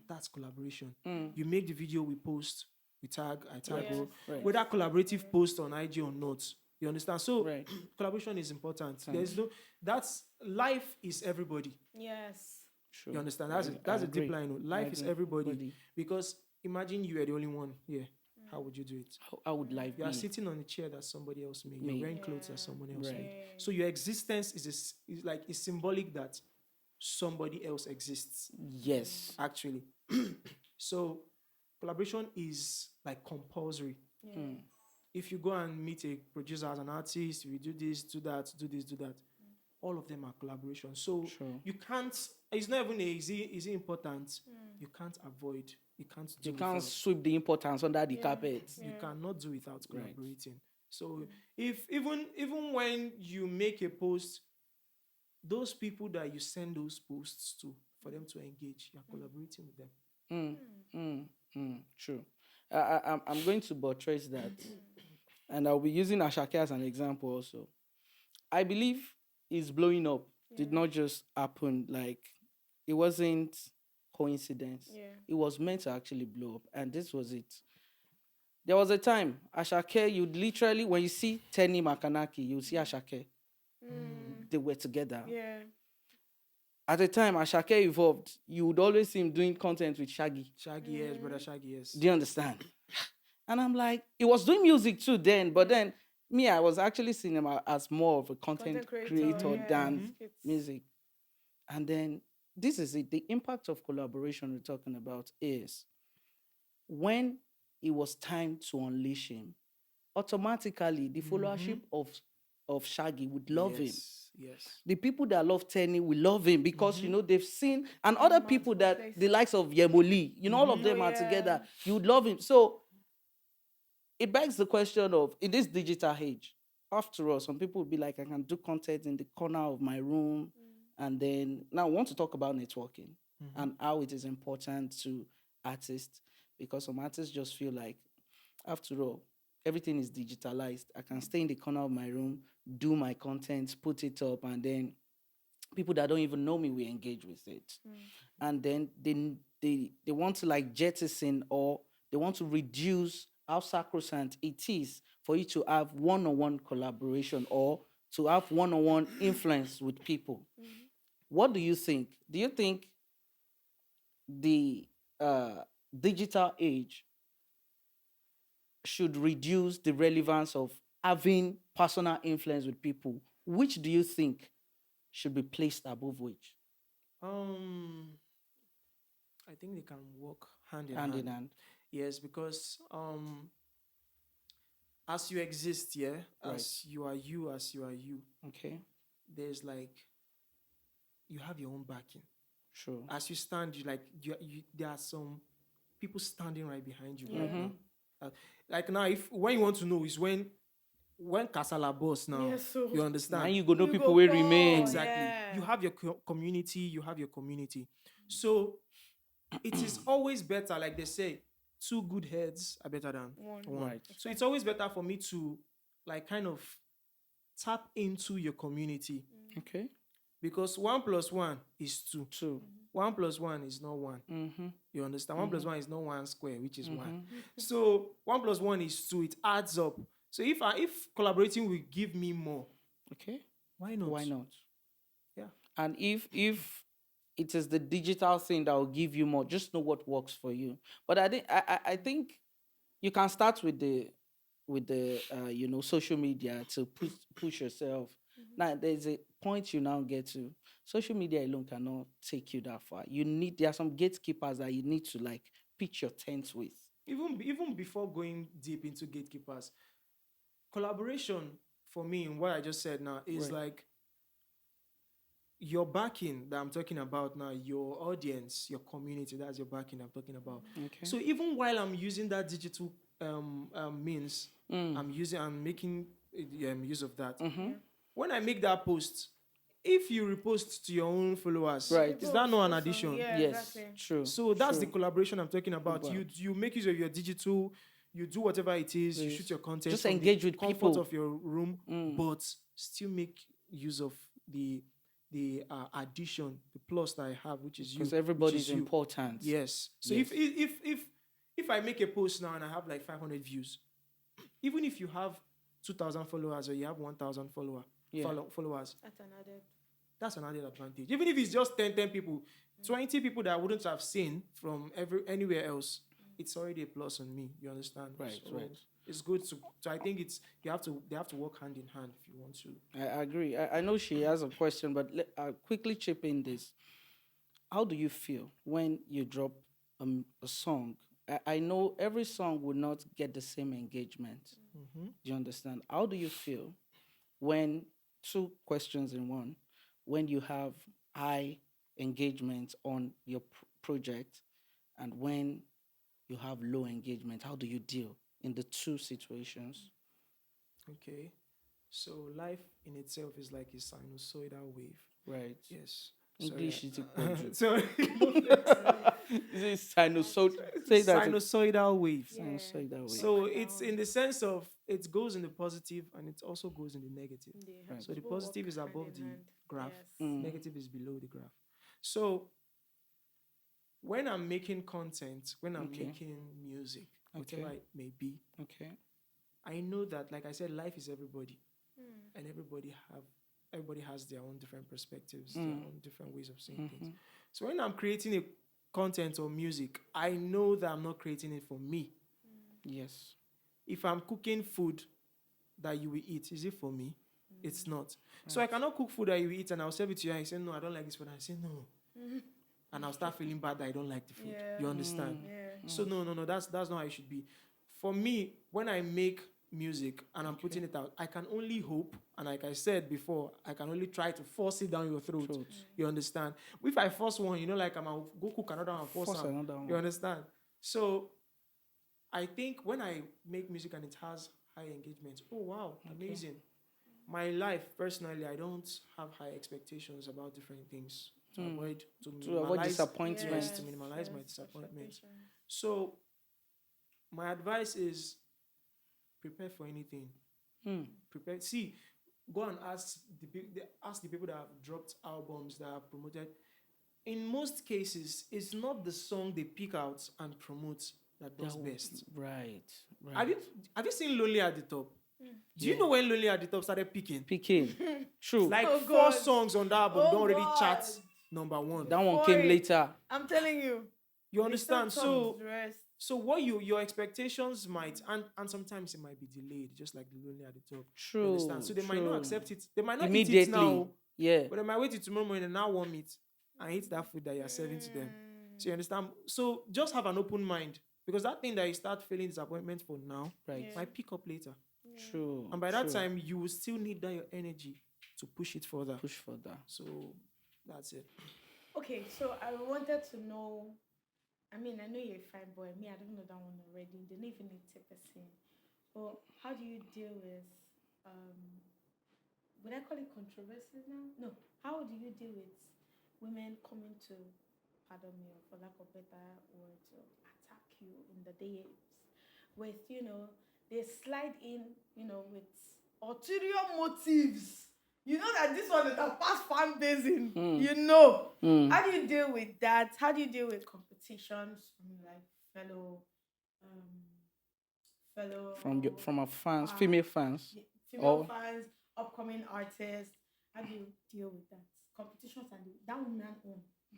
That's collaboration. You make the video, we post, we tag, I tag, Yes. Right. whether collaborative post on IG or not. You understand? So Right. collaboration is important. There's no that's life is everybody. Yes. Sure. You understand? I That's a agree. deep line. Life is agree. everybody. Because imagine you were the only one here. How would you do it? How would life You are be? sitting on a chair that somebody else made. Made. You're wearing clothes that someone else Right. made. So your existence is like it's symbolic that somebody else exists. Yes. Actually. So collaboration is like compulsory. If you go and meet a producer as an artist, you do this, do that, do this, do that. All of them are collaboration. So Sure. you can't. It's not even is it important. You can't avoid. You can't do. You can't without. sweep the importance under the carpet. You cannot do without Right. collaborating. So if even when you make a post, those people that you send those posts to for them to engage, you're collaborating with them. True. I'm going to buttress that. And I'll be using Ashake as an example also. I believe his blowing up did not just happen, like, it wasn't coincidence. Yeah. It was meant to actually blow up. And this was it. There was a time, Ashake, you'd literally, when you see Tenny Makanaki, you'll see Ashake. They were together. Yeah. At the time, Ashake evolved. You would always see him doing content with Shaggy. Shaggy, yes, brother Shaggy, yes. Do you understand? And I'm like, he was doing music too then, but then me, I was actually seeing him as more of a content creator yeah. than Skits. music. And then this is it. The impact of collaboration we're talking about is when it was time to unleash him, automatically the followership of Shaggy would love him. Yes. The people that love Tenny will love him because, you know, they've seen, and other people that the likes of Yemoli, you know, all of them are together. You would love him. So it begs the question of, in this digital age, after all, some people will be like, I can do content in the corner of my room. And then now I want to talk about networking and how it is important to artists, because some artists just feel like, after all, everything is digitalized. I can stay in the corner of my room, do my content, put it up, and then people that don't even know me will engage with it. And then they want to like jettison, or they want to reduce how sacrosanct it is for you to have one-on-one collaboration or to have one-on-one influence with people. What do you think? Do you think the digital age should reduce the relevance of having personal influence with people? Which do you think should be placed above which? I think they can work hand in Hand hand. in hand. Yes, because as you exist, as you are you, Okay. there's like you have your own backing. Sure. As you stand, there are some people standing right behind you. Right now. Like now, when you want to know is when Kasala boss now, Yes, so you understand. Now you go know You people go will call, remain. Exactly. Yeah. You have your community. You have your community. So it is always better, like they say, 2 good heads are better than one. Right. So it's always better for me to like kind of tap into your community, Okay. because 1 + 1 is 2. 2. 1 + 1 is not 1. You understand? 1 + 1 is not 1 square, which is 1. So 1 + 1 is 2. It adds up. So if collaborating will give me more, Okay. why not? Why not? Yeah. And if it is the digital thing that will give you more, just know what works for you. But I think you can start with the social media to push yourself. Now there's a point you now get to. Social media alone cannot take you that far. There are some gatekeepers that you need to like pitch your tent with. Even before going deep into gatekeepers, collaboration for me, in what I just said now, is like your backing that I'm talking about now, your audience, your community, that's your backing I'm talking about. Okay. So even while I'm using that digital means, I'm making use of that. When I make that post, if you repost to your own followers, Right. is that not an addition? Yeah, Yes, exactly. true. So that's the true. collaboration I'm talking about. Wow. You make use of your digital, you do whatever it is, you Please. shoot your content, Just from engage the with comfort people. of your room, Mm. but still make use of the addition, the plus that I have, which is you. Because which everybody's is you. important. Yes. So Yes. if I make a post now and I have like 500 views, even if you have 2,000 followers or you have 1,000 followers, that's an added advantage. Even if it's just 10 people, 20 people that I wouldn't have seen from anywhere else, it's already a plus on me. You understand? Right, So right. It's good to. So I think they have to work hand in hand if you want to. I agree. I know she has a question, but I'll quickly chip in this. How do you feel when you drop a song? I know every song will not get the same engagement. Mm-hmm. Do you understand? How do you feel when, two questions in one, when you have high engagement on your project and when you have low engagement? How do you deal in the two situations? Okay. So life in itself is like a sinusoidal wave. Right. Yes. English is a Sorry. Is it sinusoid? Say that. Sinusoidal waves. Yeah. Sinusoidal wave. So it's in the sense of it goes in the positive and it also goes in the negative. Right. So the positive is above the graph, Mm. negative is below the graph. So when I'm making content, when I'm Okay. making music, Okay. whatever it may be, Okay. I know that, like I said, life is everybody, and everybody has their own different perspectives, their own different ways of seeing things. So when I'm creating a content or music, I know that I'm not creating it for me. Yes. If I'm cooking food that you will eat, is it for me? It's not. So I cannot cook food that you will eat and I'll serve it to you and I say, no, I don't like this food. And I say, no. And I'll start feeling bad that I don't like the food. Yeah. You understand? Yeah. So no, that's not how it should be. For me, when I make music and I'm putting it out, I can only hope, and like I said before, I can only try to force it down your throat. You understand? If I force one, like I'm gonna go cook another one and force another one. You understand? So I think when I make music and it has high engagement, oh wow, amazing. My life personally, I don't have high expectations about different things to avoid disappointment. Yes, to minimize my disappointment. So my advice is prepare for anything. Prepare. See, go and ask the people that have dropped albums that have promoted. In most cases, it's not the song they pick out and promote that does best. Right. Have you seen Lonely at the Top? Do you know when Lonely at the Top started picking? True. Like Oh, 4 God. songs on that album Oh, don't already God. chart number 1. That one came Boy. later. I'm telling you. You understand? So Rest. what your expectations might and sometimes it might be delayed, just like the Lonely at the Top. True. You understand? So they might not accept it. They might not eat immediately. it now, Yeah. but they might wait till tomorrow morning and now warm it and eat that food that you're serving to them. So you understand? So just have an open mind, because that thing that you start feeling disappointment for now Right. might pick up later. True. And by that True. time, you will still need that your energy to push it further. Push further. So that's it. Okay, so I wanted to know. I mean, I know you're a fine boy. Me, I don't know that one already. They don't even need to person. But how do you deal with would I call it controversies now? No. How do you deal with women coming to, pardon me, for lack of better word, to attack you in the DMs with, they slide in, with ulterior motives. You know that this one is a past fan basing. How do you deal with that? How do you deal with competitions from like fellow from our fans, female fans? female fans, upcoming artists? How do you deal with that? Competitions and that woman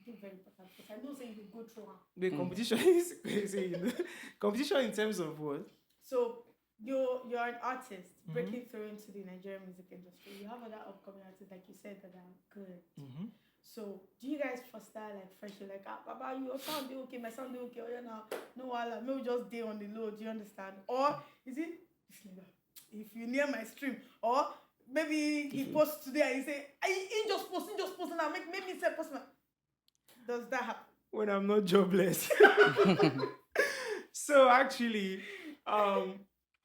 do very important, because I know say you go through her. The competition is crazy. Competition in terms of what? So you're an artist breaking through into the Nigerian music industry. You have other upcoming artists, like you said, that are good. So do you guys foster like friendship? Like, Baba, your sound do okay, my sound do okay. Oh, yeah, now no, maybe we just day on the low. Do you understand? Or is it this nigga? If you near my stream, or maybe he posts today and he say, he just post now. Make me say post now. Does that happen? When I'm not jobless. So actually, I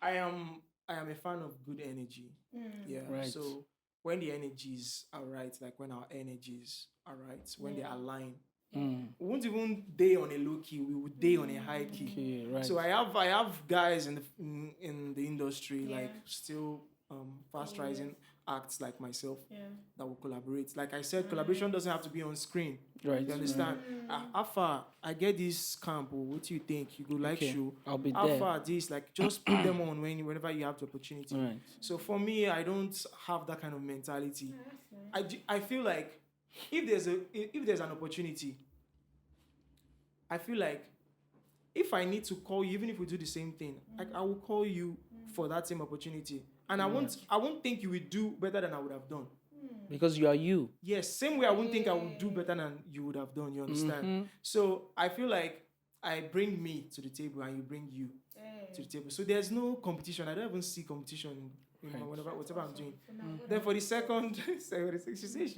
am a fan of good energy. Yeah. Right. So when the energies are right, like when our energies are right, when they align, Mm. we won't even day on a low key. We would day on a high key. Okay, right. So I have guys in the industry like still fast rising acts like myself that will collaborate. Like I said, collaboration doesn't have to be on screen. Right. You understand? How far I get this camp? Or what do you think? You go like Okay, show? I'll be How there. far this? Like just put them on whenever you have the opportunity. Right. So for me, I don't have that kind of mentality. I feel like if there's an opportunity, I feel like if I need to call you, even if we do the same thing, like I will call you for that same opportunity, and I won't think you will do better than I would have done. Because you are you. Yes, same way I won't think I would do better than you would have done. You understand? So I feel like I bring me to the table and you bring you to the table. So there's no competition. I don't even see competition in whatever I'm doing. Then for the second, she says,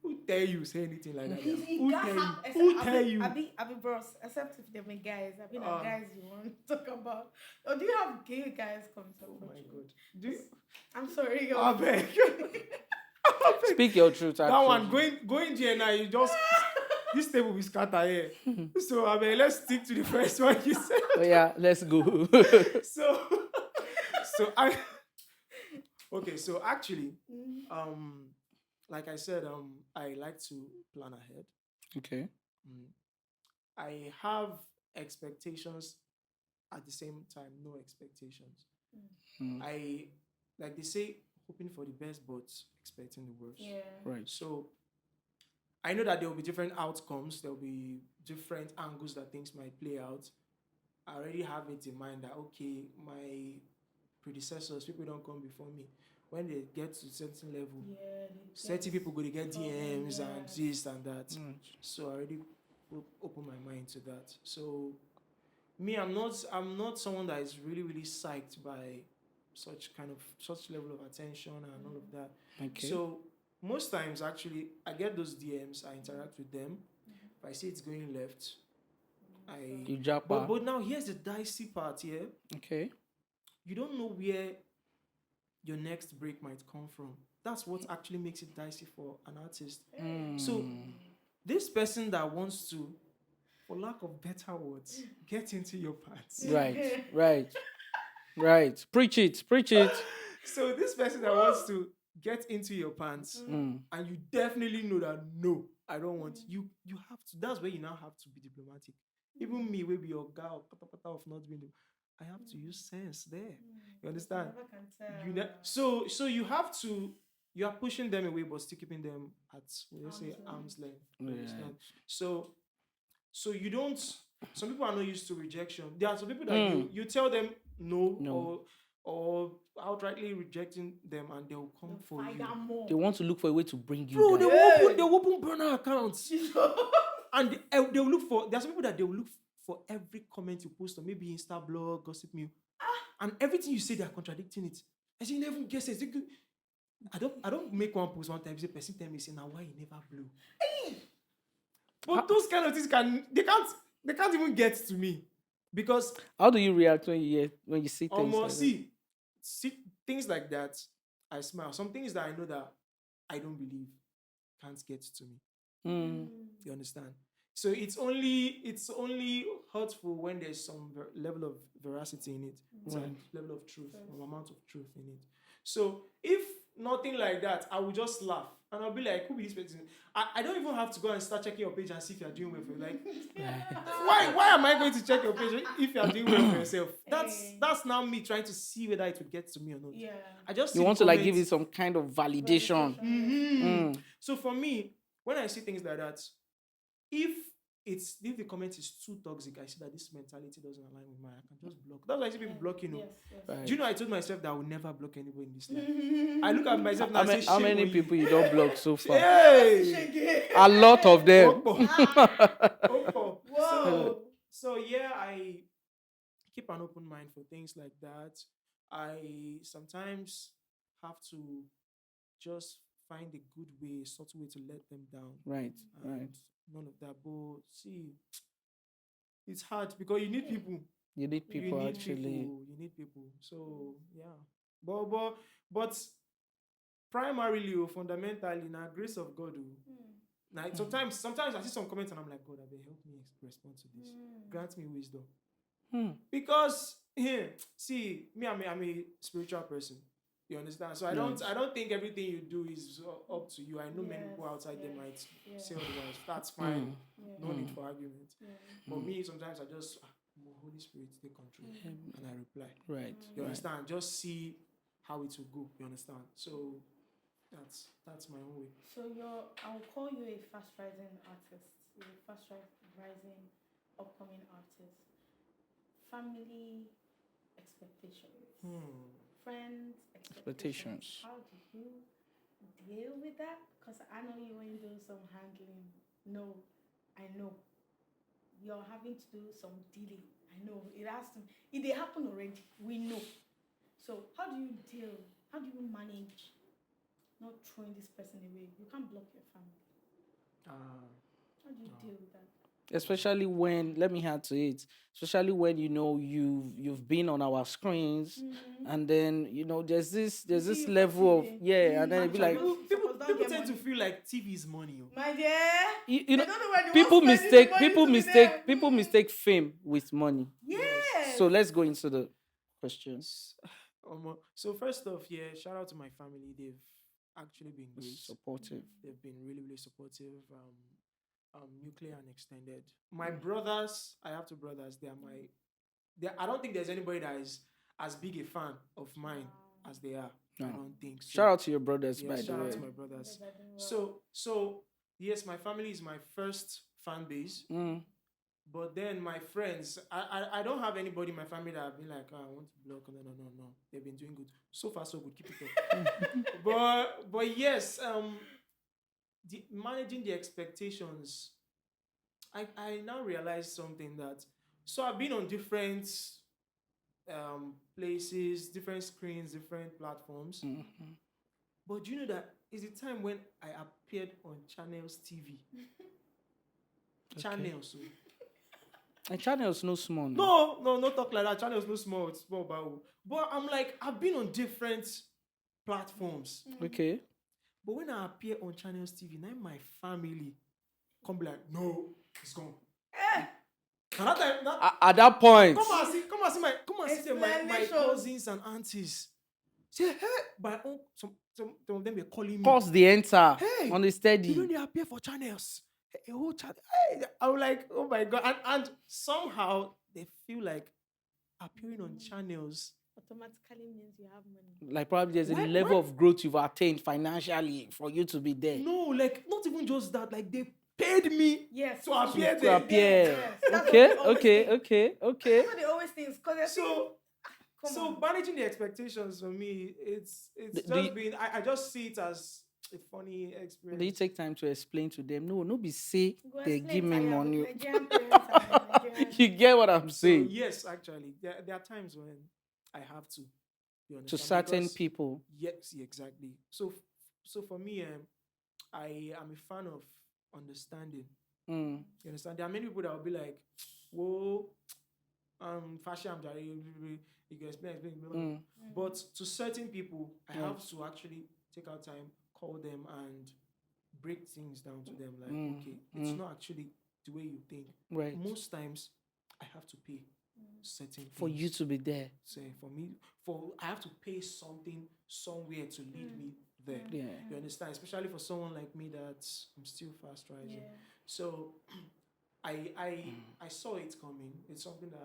who tell you say anything like that? Who tell you? I be bros, except if they're my guys. I mean, guys you want to talk about. Or do you have gay guys come to Oh my God. Do you? I'm sorry. I beg. Speak your truth. That one going there now. You just this table will scatter here. So I mean, let's stick to the first one you said. Oh, yeah, let's go. So I. Okay, so actually, like I said, I like to plan ahead. Okay. I have expectations at the same time, no expectations. I, like they say, hoping for the best, but expecting the worst. Yeah. Right. So I know that there will be different outcomes. There will be different angles that things might play out. I already have it in mind that, okay, my predecessors, people don't come before me. When they get to a certain level, certain people go to get DMs and this and that. So I already open my mind to that. So me, I'm not someone that is really, really psyched by such level of attention and all of that. Okay. So most times actually I get those DMs, I interact with them. If I see it's going left, You jump out. but now here's the dicey part here. Okay. You don't know where your next break might come from. That's what actually makes it dicey for an artist. So this person that wants to, for lack of better words, get into your pants. Right. Preach it. So this person that wants to get into your pants, and you definitely know that no, I don't want you. You have to. That's where you now have to be diplomatic. Even me, maybe your girl, of not being. I have to use sense there. You understand? So you have to. You are pushing them away, but still keeping them at arm's length. You understand? So you don't. Some people are not used to rejection. There are some people that you tell them no. Or outrightly rejecting them, and they'll come for you. They want to look for a way to bring you Bro, down. they'll open burner accounts. And they'll look for, there's some people that they'll look for every comment you post on maybe Insta blog, Gossip Mill. And everything you say, they're contradicting it. I say, you never guess it. I don't make one post one time, say, person tell me, say, now why you never blew? But those kind of things they can't even get to me. Because how do you react when you see things like see things like that, I smile. Some things that I know that I don't believe can't get to me. You understand? So it's only hurtful when there's some level of veracity in it, some level of truth, some amount of truth in it. So if nothing like that, I will just laugh and I'll be like, who be this person? I don't even have to go and start checking your page and see if you're doing well for you. Like, why am I going to check your page if you're doing well for yourself? That's now me trying to see whether it would get to me or not. Yeah. I just you want to like give it some kind of validation. So for me, when I see things like that, if the comment is too toxic, I see that this mentality doesn't align with mine. I can just block. That's why I see people blocking. Yes. Do you know I told myself that I will never block anybody in this life? I look at myself now and say, how many people you don't block so far? Hey! A lot of them. So yeah, I keep an open mind for things like that. I sometimes have to just find a good way, a subtle way to let them down. Right. None of that. But see, it's hard because you need people. You need people actually. You need people. So yeah. But primarily or fundamentally, na grace of God. Now, sometimes I see some comments and I'm like, God, I beg, help me respond to this. Grant me wisdom. Because see, I'm a spiritual person. You understand? So I don't think everything you do is up to you. I know many people outside there might say otherwise. That's fine. No need for argument. But me, sometimes I just Holy Spirit, take control, and I reply. Right. You understand? Just see how it will go. You understand? So that's my own way. So I'll call you a fast rising artist. You're a fast rising upcoming artist. Family expectations. Friends expectations. How do you deal with that? Because I know you went do some handling. No, I know. You're having to do some dealing. I know. It has to. It happened already. We know. So how do you deal? How do you manage not throwing this person away? You can't block your family. How do you deal with that? Especially when, let me add to it, especially when you've been on our screens, and then there's this level of and then it'd be like people tend to feel like TV is money. My dear, you know, people mistake fame with money. Yes. So let's go into the questions. So first off, shout out to my family. They've actually been great. Supportive. They've been really, really supportive. Nuclear and extended. My brothers, I have two brothers. I don't think there's anybody that is as big a fan of mine as they are. No. I don't think so. Shout out to your brothers, by the way. Shout out to my brothers. So yes, my family is my first fan base. But then my friends, I don't have anybody in my family that have been like, I want to block. No. They've been doing good. So far, so good. Keep it up. but yes, managing the expectations, I now realize something that, so I've been on different places, different screens, different platforms. But you know that is the time when I appeared on Channels TV. Channels. And Channels no small. No talk like that. Channels no small. It's small about. But I'm like, I've been on different platforms. Okay. But when I appear on Channels TV, now my family come be like, no, it's gone. And at that point, come and see my cousins and aunties. Say, hey, some of them were calling me. Pause the enter on the You steady. know they appear for Channels. A whole channel. I was like, oh my God. And somehow they feel like appearing on Channels automatically means you have money. Like probably there's a level of growth you've attained financially for you to be there. No, like not even just that. Like they paid me to appear there. Yes. Okay. That's what they always think. So managing the expectations for me, it's just been. I just see it as a funny experience. Do you take time to explain to them? No be say they give me money. You get what I'm saying? So, yes, actually, there are times when I have to. To certain people. Yes, exactly. So for me, I am a fan of understanding. You understand? There are many people that will be like, "Whoa, fashion, you can explain." But to certain people, I have to actually take out time, call them, and break things down to them. Like, okay, it's not actually the way you think. Right. Most times, I have to pay certain things. For you to be there. Say I have to pay something somewhere to lead me there. Yeah. You understand? Especially for someone like me that's I'm still fast rising. Yeah. So I saw it coming. It's something that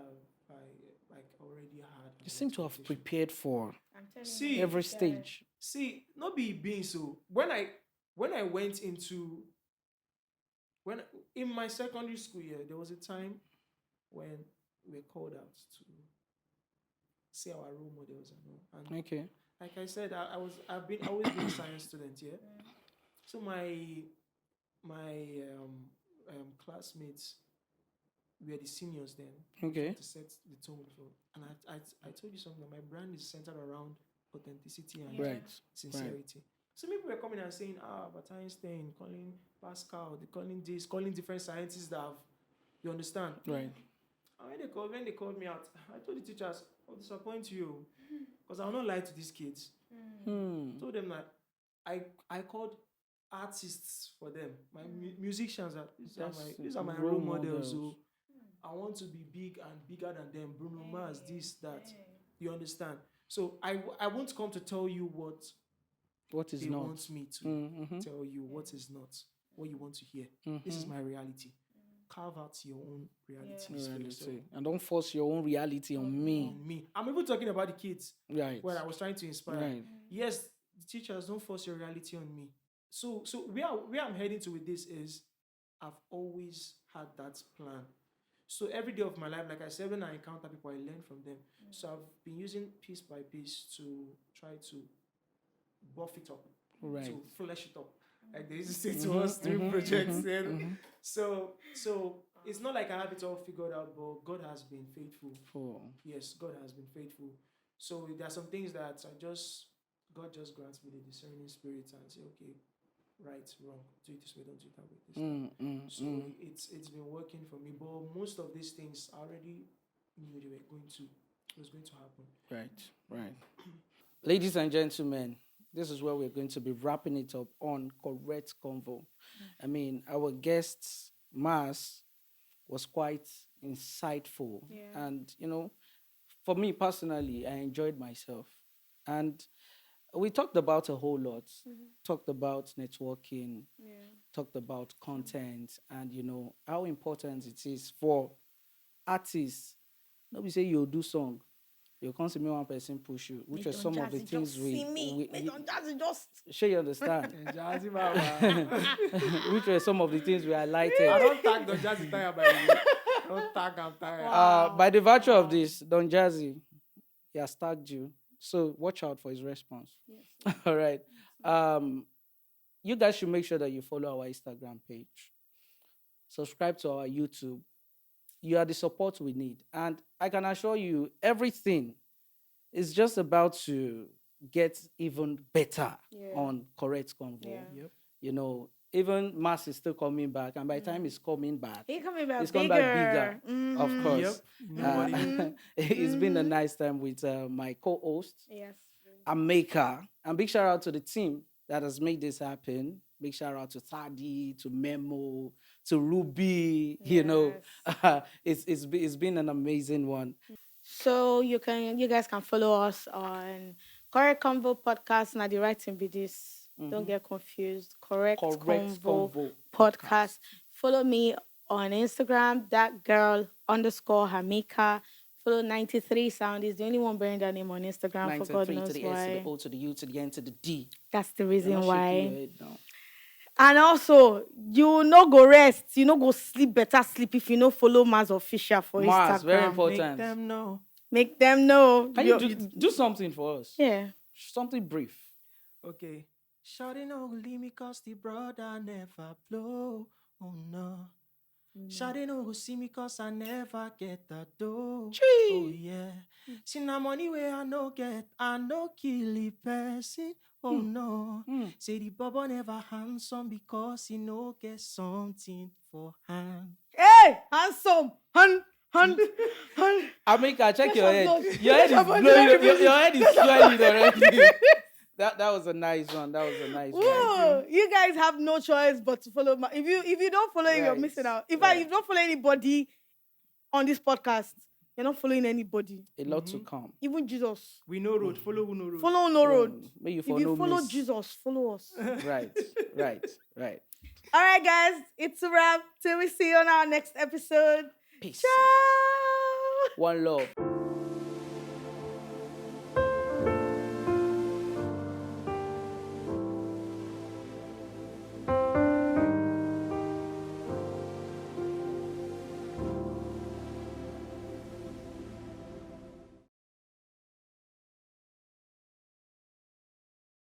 I already had. You seem to have prepared for see every stage. See, not being so. When I went into in my secondary school year, there was a time when we were called out to see our role models and okay. Like I said, I've always been a science student, yeah. So my classmates were the seniors then. Okay. To set the tone for, and I told you something. My brand is centered around authenticity and sincerity. Right. So people were coming and saying, but Einstein, calling Pascal, calling this, calling different scientists that have, you understand? Right. And when they called me out, I told the teachers, I'll disappoint you because I will not lie to these kids. Told them that I called artists for them. My musicians are That's these are my role role models. models. So I want to be big and bigger than them. Bruno Mars, this, that. You understand? So I won't come to tell you what What is they not? want me to Mm-hmm. tell you, what is not, what you want to hear. This is my reality. Carve out your own reality. For yourself. Reality. And don't force your own reality on me. On me. I'm even talking about the kids Right. where I was trying to inspire. Right. Yes, the teachers, don't force your reality on me. So where I'm heading to with this is I've always had that plan. So every day of my life, like I said, when I encounter people, I learn from them. So I've been using piece by piece to try to buff it up, Right. to flesh it up. Like they used to say to us during projects. So it's not like I have it all figured out, but God has been faithful. Yes, God has been faithful. So there are some things that God just grants me the discerning spirit and say, okay, right, wrong, do it this way, don't do it that way. So it's been working for me. But most of these things I already knew it was going to happen. Right. Ladies and gentlemen, this is where we're going to be wrapping it up on Correct Convo. I mean, our guest, Marrz, was quite insightful. Yeah. And, for me personally, I enjoyed myself. And we talked about a whole lot. Talked about networking, talked about content, and, how important it is for artists. Nobody say you'll do song. You can't see me one person push you, which are some of the things sure you understand. Which were some of the things we highlighted. I don't tag Don Jazzy Tire by the way. I don't tag I'm tired. By the virtue of this, Don Jazzy, he has tagged you. So watch out for his response. Yes. All right. You guys should make sure that you follow our Instagram page. Subscribe to our YouTube. You are the support we need. And I can assure you, everything is just about to get even better on Correct Convo. Yeah. Yep. Even Marrz is still coming back. And by the time he's coming back, He's coming back bigger, of course. Yep. It's been a nice time with my co-host, Yes. Ameka. And big shout out to the team that has made this happen. Big shout out to Thadi, to Memo, to Ruby. It's been an amazing one. So you guys can follow us on Correct Convo Podcast. Now the writing be this. Don't get confused. Correct Convo Podcast. Follow me on Instagram, that girl _Hamika. Follow 93 Sound. Is the only one bearing that name on Instagram. For God knows to the why. S, to the O, to the U, to the N, to the D. That's the reason You're not why. shaking your head now. And also, you no go rest. You no go sleep. Better sleep if you no follow Marrz official for Marrz, Instagram. very important. Make them know. Make them know. Can you do something for us? Yeah. Something brief. Okay. Shawty no leave me cause the brother never blow. Oh no. Shawty no go see me cause I never get the dough. Gee. Oh yeah. See na money where I no get, I no kill the person. Oh no. Say the bubble never handsome because he no get something for hand. Hey, handsome. Hand. Amika, check your head. Those- Your head is blowing. Your head is swelling already. That was a nice one. That was a nice one. Whoa, you guys have no choice but to follow. If you don't follow, you're Right. missing out. In fact, if you don't follow anybody on this podcast, you're not following anybody. A lot to come. Even Jesus. We know road, follow who know road. Follow no road. May you If you follow miss. Jesus, follow us. Right. All right, guys, it's a wrap. Till we see you on our next episode. Peace. Ciao. One love.